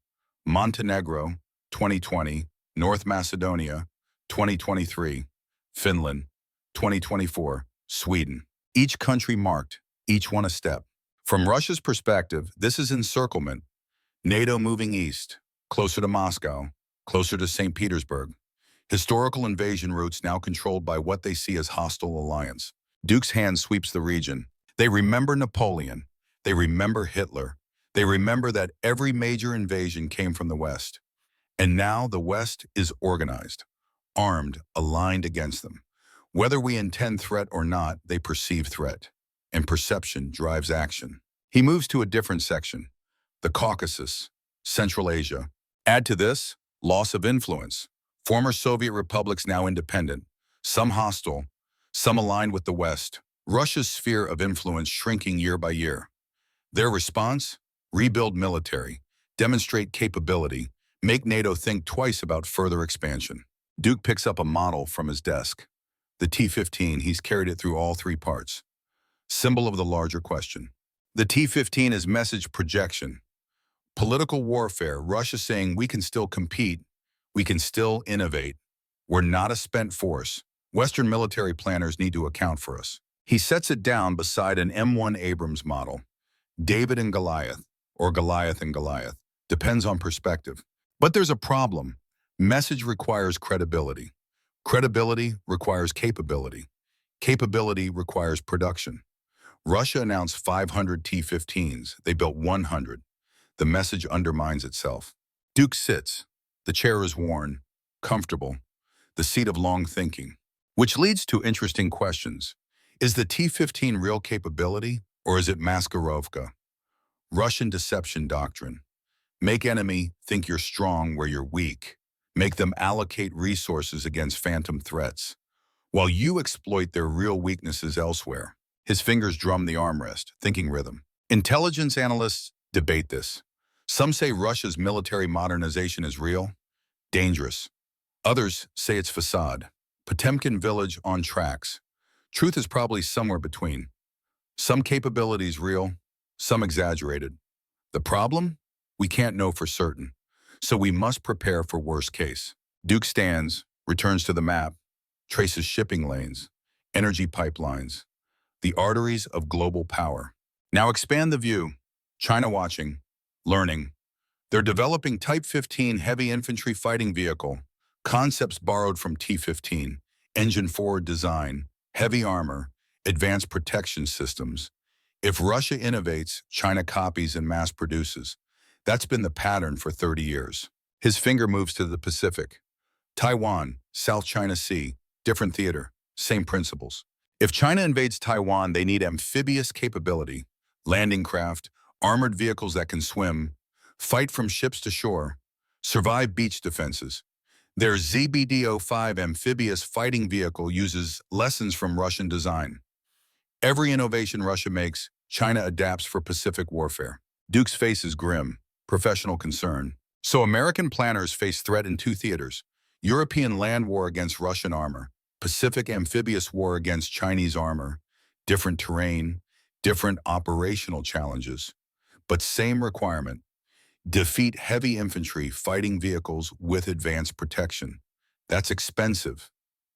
Montenegro, 2020. North Macedonia, 2023. Finland, 2024. Sweden. Each country marked, each one a step. From Russia's perspective, this is encirclement. NATO moving east, closer to Moscow, closer to St. Petersburg. Historical invasion routes now controlled by what they see as hostile alliance. Duke's hand sweeps the region. They remember Napoleon. They remember Hitler. They remember that every major invasion came from the West. And now the West is organized, armed, aligned against them. Whether we intend threat or not, they perceive threat. And perception drives action. He moves to a different section. The Caucasus, Central Asia. Add to this, loss of influence. Former Soviet republics now independent, some hostile, some aligned with the West. Russia's sphere of influence shrinking year by year. Their response? Rebuild military, demonstrate capability, make NATO think twice about further expansion. Duke picks up a model from his desk. The T-15, he's carried it through all 3 parts. Symbol of the larger question. The T-15 is message projection. Political warfare, Russia saying we can still compete, we can still innovate. We're not a spent force. Western military planners need to account for us. He sets it down beside an M1 Abrams model. David and Goliath, or Goliath and Goliath, depends on perspective. But there's a problem. Message requires credibility. Credibility requires capability. Capability requires production. Russia announced 500 T-15s. They built 100. The message undermines itself. Duke sits. The chair is worn, comfortable, the seat of long thinking. Which leads to interesting questions. Is the T-15 real capability, or is it maskirovka? Russian deception doctrine. Make enemy think you're strong where you're weak. Make them allocate resources against phantom threats, while you exploit their real weaknesses elsewhere. His fingers drum the armrest, thinking rhythm. Intelligence analysts debate this. Some say Russia's military modernization is real, dangerous. Others say it's facade. Potemkin village on tracks. Truth is probably somewhere between. Some capabilities real, some exaggerated. The problem? We can't know for certain. So we must prepare for worst case. Duke stands, returns to the map, traces shipping lanes, energy pipelines, the arteries of global power. Now expand the view. China watching, learning. They're developing Type 15 heavy infantry fighting vehicle, concepts borrowed from T-15, engine-forward design, heavy armor, advanced protection systems. If Russia innovates, China copies and mass produces. That's been the pattern for 30 years. His finger moves to the Pacific. Taiwan, South China Sea, different theater, same principles. If China invades Taiwan, they need amphibious capability, landing craft, armored vehicles that can swim, fight from ships to shore, survive beach defenses. Their ZBD-05 amphibious fighting vehicle uses lessons from Russian design. Every innovation Russia makes, China adapts for Pacific warfare. Duke's face is grim, professional concern. So American planners face threat in two theaters: European land war against Russian armor, Pacific amphibious war against Chinese armor, different terrain, different operational challenges, but same requirement: defeat heavy infantry fighting vehicles with advanced protection. That's expensive.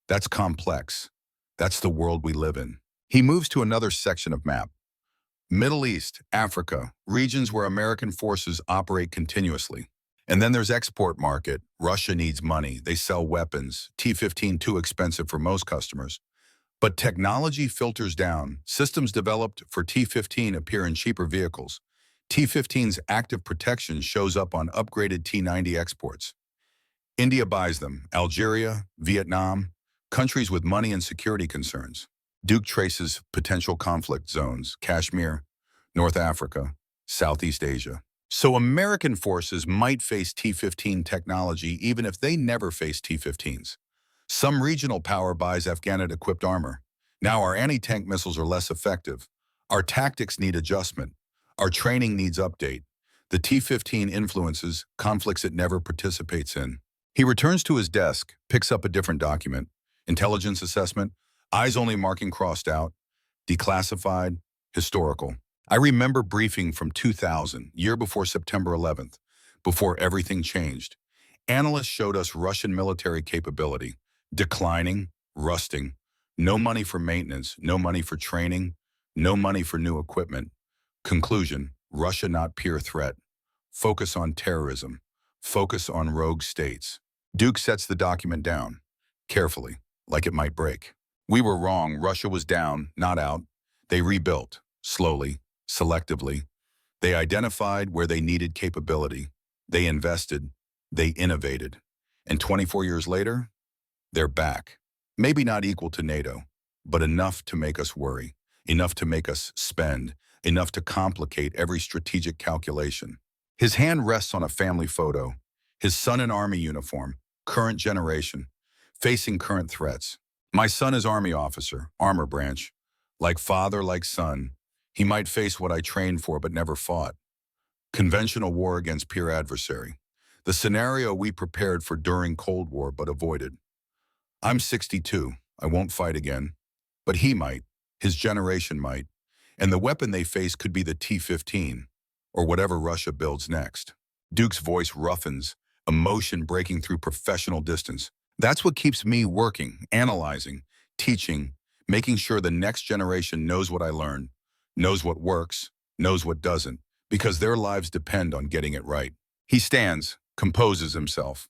That's complex. That's the world we live in. He moves to another section of map. Middle East, Africa, regions where American forces operate continuously. And then there's export market. Russia needs money. They sell weapons. T-15 too expensive for most customers. But technology filters down. Systems developed for T-15 appear in cheaper vehicles. T-15's active protection shows up on upgraded T-90 exports. India buys them. Algeria, Vietnam, countries with money and security concerns. Duke traces potential conflict zones: Kashmir, North Africa, Southeast Asia. So American forces might face T-15 technology even if they never face T-15s. Some regional power buys Afghanit-equipped armor. Now our anti-tank missiles are less effective. Our tactics need adjustment. Our training needs update. The T-15 influences conflicts it never participates in. He returns to his desk, picks up a different document. Intelligence assessment, eyes only marking crossed out, declassified, historical. I remember briefing from 2000, year before September 11th, before everything changed. Analysts showed us Russian military capability, declining, rusting, no money for maintenance, no money for training, no money for new equipment. Conclusion: Russia not peer threat. Focus on terrorism. Focus on rogue states. Duke sets the document down, carefully, like it might break. We were wrong. Russia was down, not out. They rebuilt, slowly, selectively. They identified where they needed capability. They invested. They innovated. And 24 years later, they're back. Maybe not equal to NATO, but enough to make us worry, enough to make us spend, enough to complicate every strategic calculation. His hand rests on a family photo. His son in Army uniform, current generation, facing current threats. My son is Army officer, armor branch. Like father, like son, he might face what I trained for but never fought. Conventional war against peer adversary. The scenario we prepared for during Cold War but avoided. I'm 62. I won't fight again. But he might. His generation might. And the weapon they face could be the T-15, or whatever Russia builds next. Duke's voice roughens, emotion breaking through professional distance. That's what keeps me working, analyzing, teaching, making sure the next generation knows what I learned, knows what works, knows what doesn't, because their lives depend on getting it right. He stands, composes himself.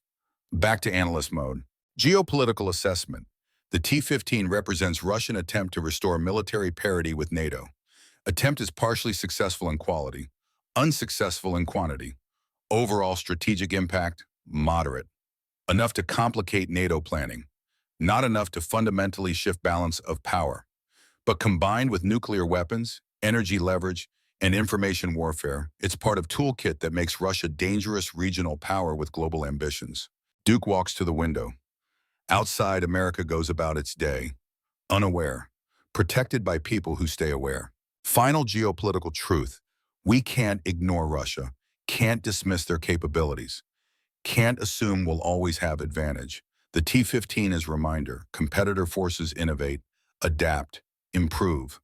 Back to analyst mode. Geopolitical assessment. The T-15 represents Russian attempt to restore military parity with NATO. Attempt is partially successful in quality, unsuccessful in quantity. Overall strategic impact, moderate. Enough to complicate NATO planning, not enough to fundamentally shift balance of power. But combined with nuclear weapons, energy leverage, and information warfare, it's part of toolkit that makes Russia dangerous regional power with global ambitions. Duke walks to the window. Outside, America goes about its day, unaware, protected by people who stay aware. Final geopolitical truth: we can't ignore Russia, can't dismiss their capabilities, can't assume we'll always have advantage. The T-15 is a reminder: competitor forces innovate, adapt, improve.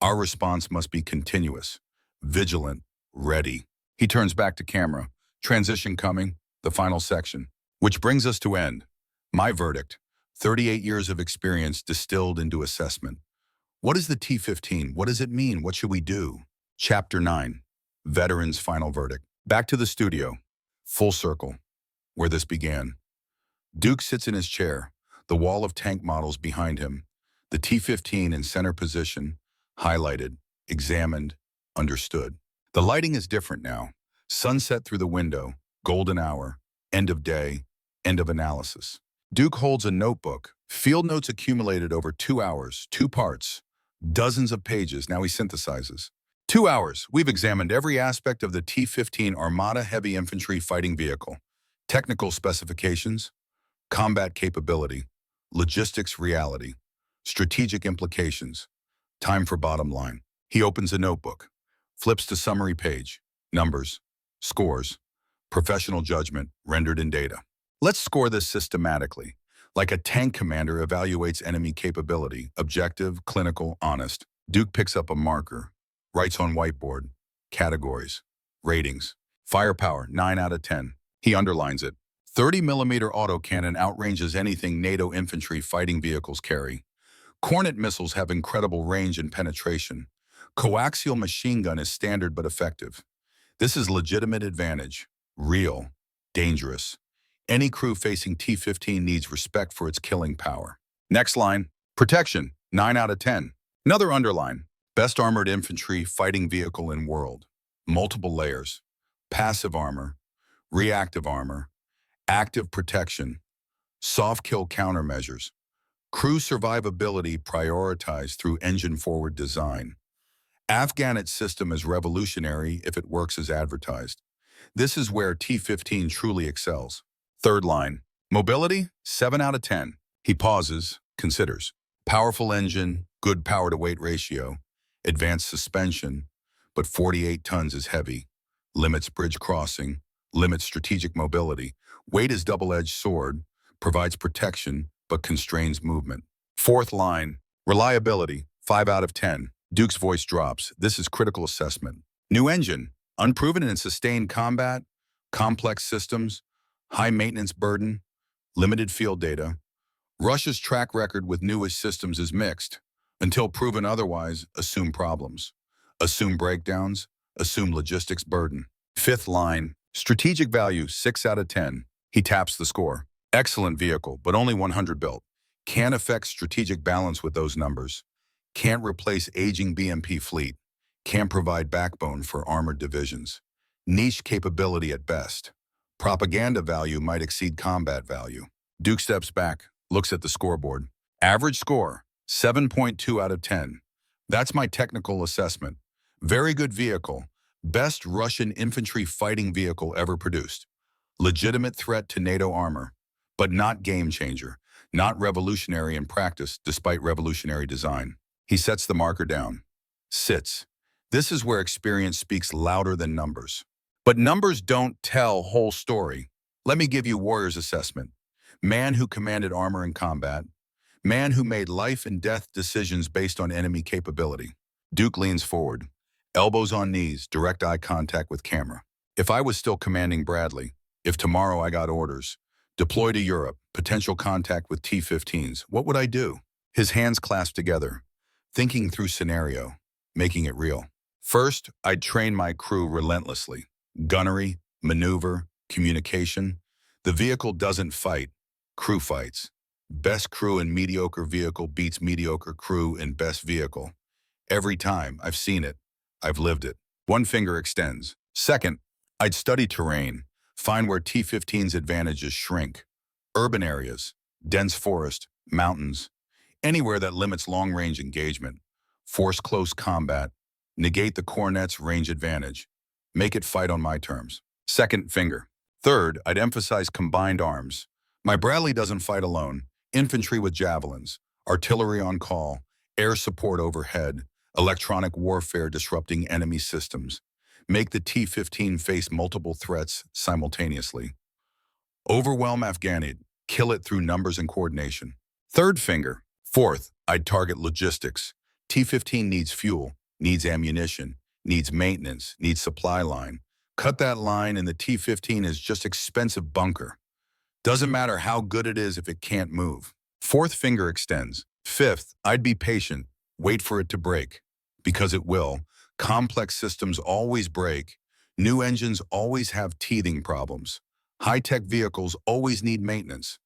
Our response must be continuous, vigilant, ready. He turns back to camera. Transition coming, the final section. Which brings us to end. My verdict: 38 years of experience distilled into assessment. What is the T-15? What does it mean? What should we do? Chapter 9. Veterans' final verdict. Back to the studio. Full circle, where this began. Duke sits in his chair, the wall of tank models behind him, the T-15 in center position, highlighted, examined, understood. The lighting is different now. Sunset through the window, golden hour, end of day, end of analysis. Duke holds a notebook, field notes accumulated over 2 hours, 2 parts, dozens of pages. Now he synthesizes. 2 hours, we've examined every aspect of the T-15 Armata heavy infantry fighting vehicle. Technical specifications, combat capability, logistics reality, strategic implications, time for bottom line. He opens a notebook, flips to summary page, numbers, scores, professional judgment rendered in data. Let's score this systematically, like a tank commander evaluates enemy capability, objective, clinical, honest. Duke picks up a marker, writes on whiteboard, categories, ratings, firepower, 9 out of 10. He underlines it. 30mm autocannon outranges anything NATO infantry fighting vehicles carry. Cornet missiles have incredible range and penetration. Coaxial machine gun is standard but effective. This is legitimate advantage, real, dangerous. Any crew facing T-15 needs respect for its killing power. Next line, protection, 9 out of 10. Another underline, best armored infantry fighting vehicle in world. Multiple layers, passive armor, reactive armor, active protection, soft kill countermeasures, crew survivability prioritized through engine-forward design. Afghanit system is revolutionary if it works as advertised. This is where T-15 truly excels. Third line, mobility, 7 out of 10. He pauses, considers. Powerful engine, good power-to-weight ratio, advanced suspension, but 48 tons is heavy. Limits bridge crossing, limits strategic mobility. Weight is double-edged sword, provides protection, but constrains movement. Fourth line, reliability, 5 out of 10. Duke's voice drops. This is critical assessment. New engine, unproven in sustained combat, complex systems, high maintenance burden, limited field data. Russia's track record with newest systems is mixed. Until proven otherwise, assume problems. Assume breakdowns, assume logistics burden. Fifth line, strategic value, 6 out of 10. He taps the score. Excellent vehicle, but only 100 built. Can't affect strategic balance with those numbers. Can't replace aging BMP fleet. Can't provide backbone for armored divisions. Niche capability at best. Propaganda value might exceed combat value. Duke steps back, looks at the scoreboard. Average score, 7.2 out of 10. That's my technical assessment. Very good vehicle. Best Russian infantry fighting vehicle ever produced. Legitimate threat to NATO armor, but not game changer. Not revolutionary in practice, despite revolutionary design. He sets the marker down. Sits. This is where experience speaks louder than numbers. But numbers don't tell whole story. Let me give you Warrior's assessment. Man who commanded armor in combat. Man who made life and death decisions based on enemy capability. Duke leans forward. Elbows on knees, direct eye contact with camera. If I was still commanding Bradley, if tomorrow I got orders, deploy to Europe, potential contact with T-15s, what would I do? His hands clasped together, thinking through scenario, making it real. First, I'd train my crew relentlessly. Gunnery, maneuver, communication. The vehicle doesn't fight, crew fights. Best crew in mediocre vehicle beats mediocre crew in best vehicle. Every time, I've seen it. I've lived it. One finger extends. Second, I'd study terrain, find where T-15's advantages shrink. Urban areas, dense forest, mountains, anywhere that limits long-range engagement. Force close combat, negate the Cornet's range advantage. Make it fight on my terms. Second finger. Third, I'd emphasize combined arms. My Bradley doesn't fight alone. Infantry with javelins, artillery on call, air support overhead, electronic warfare disrupting enemy systems. Make the T-15 face multiple threats simultaneously. Overwhelm Afghanit, kill it through numbers and coordination. Third finger. Fourth, I'd target logistics. T-15 needs fuel, needs ammunition, needs maintenance, needs supply line. Cut that line and the T-15 is just expensive bunker. Doesn't matter how good it is if it can't move. Fourth finger extends. Fifth, I'd be patient. Wait for it to break. Because it will. Complex systems always break. New engines always have teething problems. High-tech vehicles always need maintenance.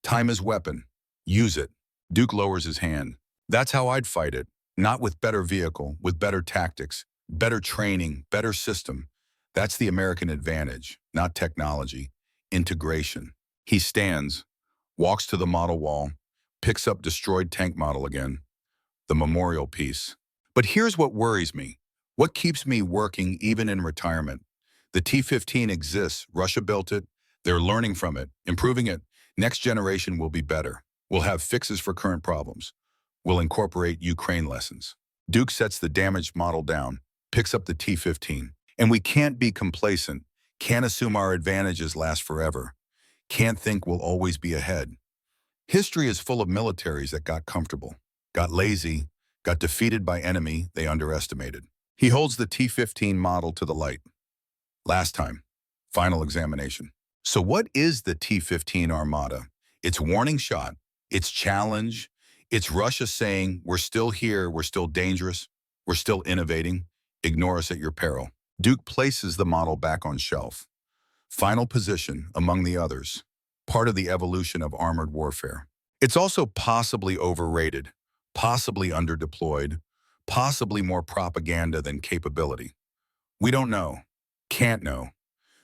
Time is weapon. Use it. Duke lowers his hand. That's how I'd fight it. Not with better vehicle, with better tactics, better training, better system. That's the American advantage, not technology. Integration. He stands, walks to the model wall, picks up destroyed tank model again, the memorial piece. But here's what worries me. What keeps me working even in retirement? The T-15 exists. Russia built it. They're learning from it, improving it. Next generation will be better. We'll have fixes for current problems. We'll incorporate Ukraine lessons. Duke sets the damaged model down, picks up the T-15. And we can't be complacent, can't assume our advantages last forever, can't think we'll always be ahead. History is full of militaries that got comfortable, got lazy, got defeated by enemy they underestimated. He holds the T-15 model to the light. Last time, final examination. So what is the T-15 Armata? It's warning shot, it's challenge, it's Russia saying, we're still here, we're still dangerous, we're still innovating, ignore us at your peril. Duke places the model back on shelf. Final position among the others, part of the evolution of armored warfare. It's also possibly overrated, possibly underdeployed, possibly more propaganda than capability. We don't know, can't know,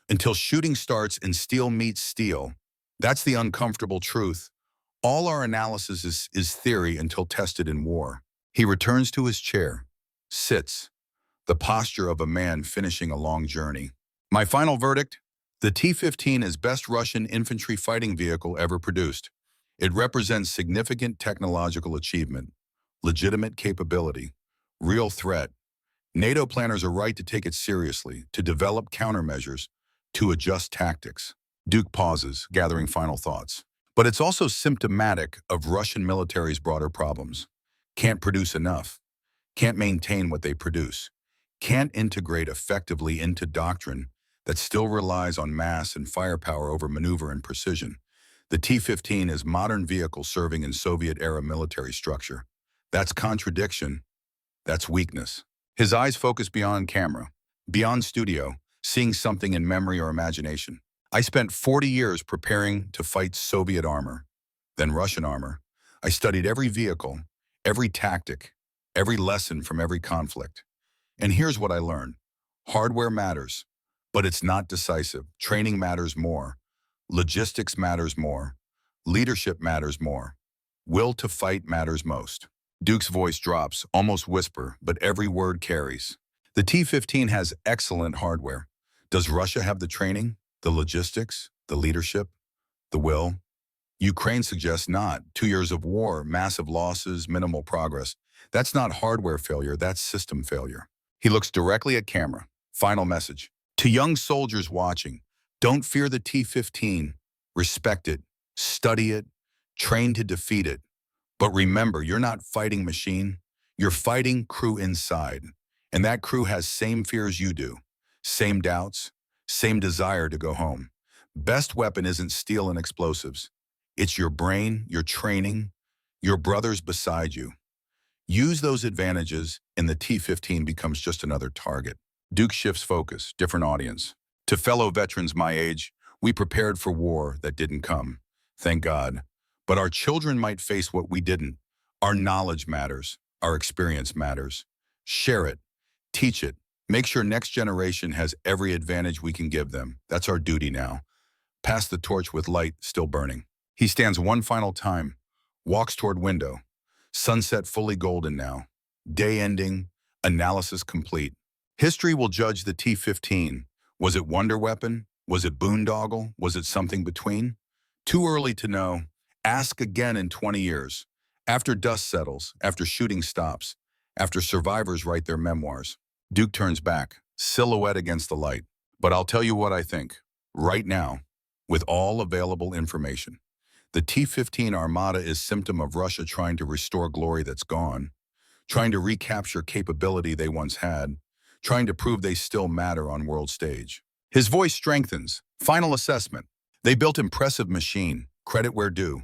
until shooting starts and steel meets steel. That's the uncomfortable truth. All our analysis is theory until tested in war. He returns to his chair, sits, the posture of a man finishing a long journey. My final verdict? The T-15 is best Russian infantry fighting vehicle ever produced. It represents significant technological achievement, legitimate capability, real threat. NATO planners are right to take it seriously, to develop countermeasures, to adjust tactics. Duke pauses, gathering final thoughts. But it's also symptomatic of Russian military's broader problems. Can't produce enough. Can't maintain what they produce. Can't integrate effectively into doctrine that still relies on mass and firepower over maneuver and precision. The T-15 is modern vehicle serving in Soviet-era military structure. That's contradiction. That's weakness. His eyes focus beyond camera, beyond studio, seeing something in memory or imagination. I spent 40 years preparing to fight Soviet armor, then Russian armor. I studied every vehicle, every tactic, every lesson from every conflict. And here's what I learned. Hardware matters, but it's not decisive. Training matters more. Logistics matters more. Leadership matters more. Will to fight matters most. Duke's voice drops, almost whisper, but every word carries. The T-15 has excellent hardware. Does Russia have the training, the logistics, the leadership, the will? Ukraine suggests not. 2 years of war, massive losses, minimal progress. That's not hardware failure, that's system failure. He looks directly at camera. Final message. To young soldiers watching, don't fear the T-15. Respect it, study it, train to defeat it. But remember, you're not fighting machine. You're fighting crew inside. And that crew has same fears you do. Same doubts, same desire to go home. Best weapon isn't steel and explosives. It's your brain, your training, your brothers beside you. Use those advantages and the T-15 becomes just another target. Duke shifts focus, different audience. To fellow veterans my age, we prepared for war that didn't come. Thank God. But our children might face what we didn't. Our knowledge matters. Our experience matters. Share it. Teach it. Make sure next generation has every advantage we can give them. That's our duty now. Pass the torch with light still burning. He stands one final time, walks toward window. Sunset fully golden now. Day ending, analysis complete. History will judge the T-15. Was it wonder weapon? Was it boondoggle? Was it something between? Too early to know. Ask again in 20 years. After dust settles, after shooting stops, after survivors write their memoirs. Duke turns back, silhouette against the light. But I'll tell you what I think, right now, with all available information. The T-15 Armata is symptom of Russia trying to restore glory that's gone, trying to recapture capability they once had, trying to prove they still matter on world stage. His voice strengthens. Final assessment. They built impressive machine, credit where due.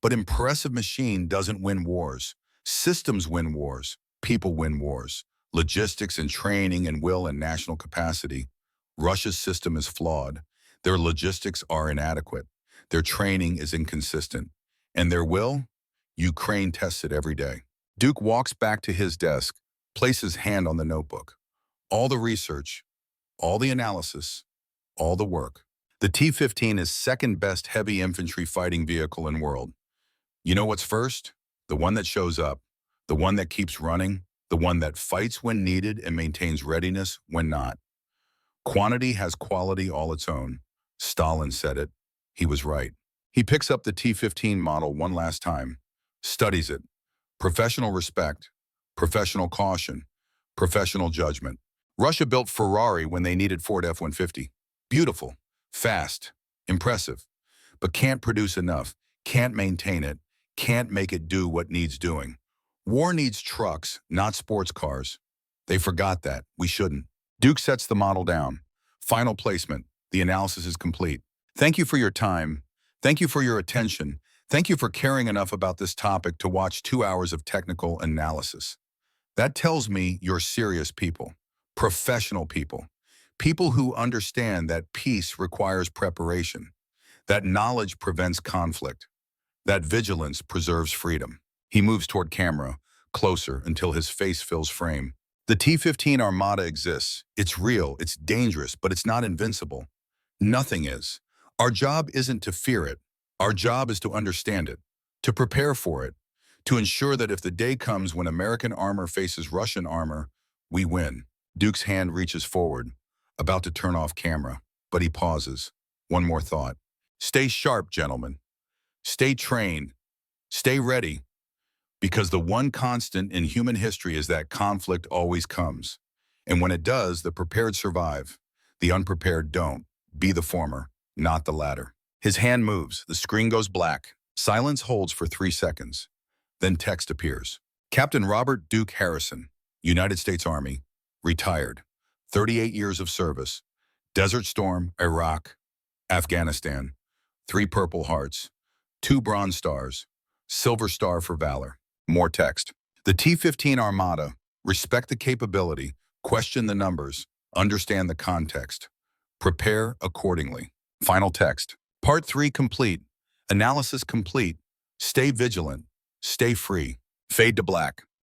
But impressive machine doesn't win wars. Systems win wars. People win wars. Logistics and training and will and national capacity. Russia's system is flawed. Their logistics are inadequate. Their training is inconsistent. And their will? Ukraine tests it every day. Duke walks back to his desk, places hand on the notebook. All the research, all the analysis, all the work. The T-15 is second best heavy infantry fighting vehicle in world. You know what's first? The one that shows up, the one that keeps running, the one that fights when needed and maintains readiness when not. Quantity has quality all its own. Stalin said it. He was right. He picks up the T-15 model one last time, studies it. Professional respect, professional caution, professional judgment. Russia built Ferrari when they needed Ford F-150. Beautiful, fast, impressive, but can't produce enough, can't maintain it, can't make it do what needs doing. War needs trucks, not sports cars. They forgot that. We shouldn't. Duke sets the model down. Final placement. The analysis is complete. Thank you for your time. Thank you for your attention. Thank you for caring enough about this topic to watch 2 hours of technical analysis. That tells me you're serious people, professional people, people who understand that peace requires preparation, that knowledge prevents conflict, that vigilance preserves freedom. He moves toward camera, closer until his face fills frame. The T-15 Armata exists. It's real, it's dangerous, but it's not invincible. Nothing is. Our job isn't to fear it. Our job is to understand it, to prepare for it, to ensure that if the day comes when American armor faces Russian armor, we win. Duke's hand reaches forward, about to turn off camera, but he pauses. One more thought. Stay sharp, gentlemen. Stay trained. Stay ready. Because the one constant in human history is that conflict always comes. And when it does, the prepared survive. The unprepared don't. Be the former, not the latter. His hand moves. The screen goes black. Silence holds for 3 seconds. Then text appears. Captain Robert Duke Harrison, United States Army, retired. 38 years of service. Desert Storm, Iraq, Afghanistan. 3 Purple Hearts. 2 Bronze Stars. Silver Star for Valor. More text. The T-15 Armata. Respect the capability. Question the numbers. Understand the context. Prepare accordingly. Final text. Part 3 complete. Analysis complete. Stay vigilant. Stay free. Fade to black.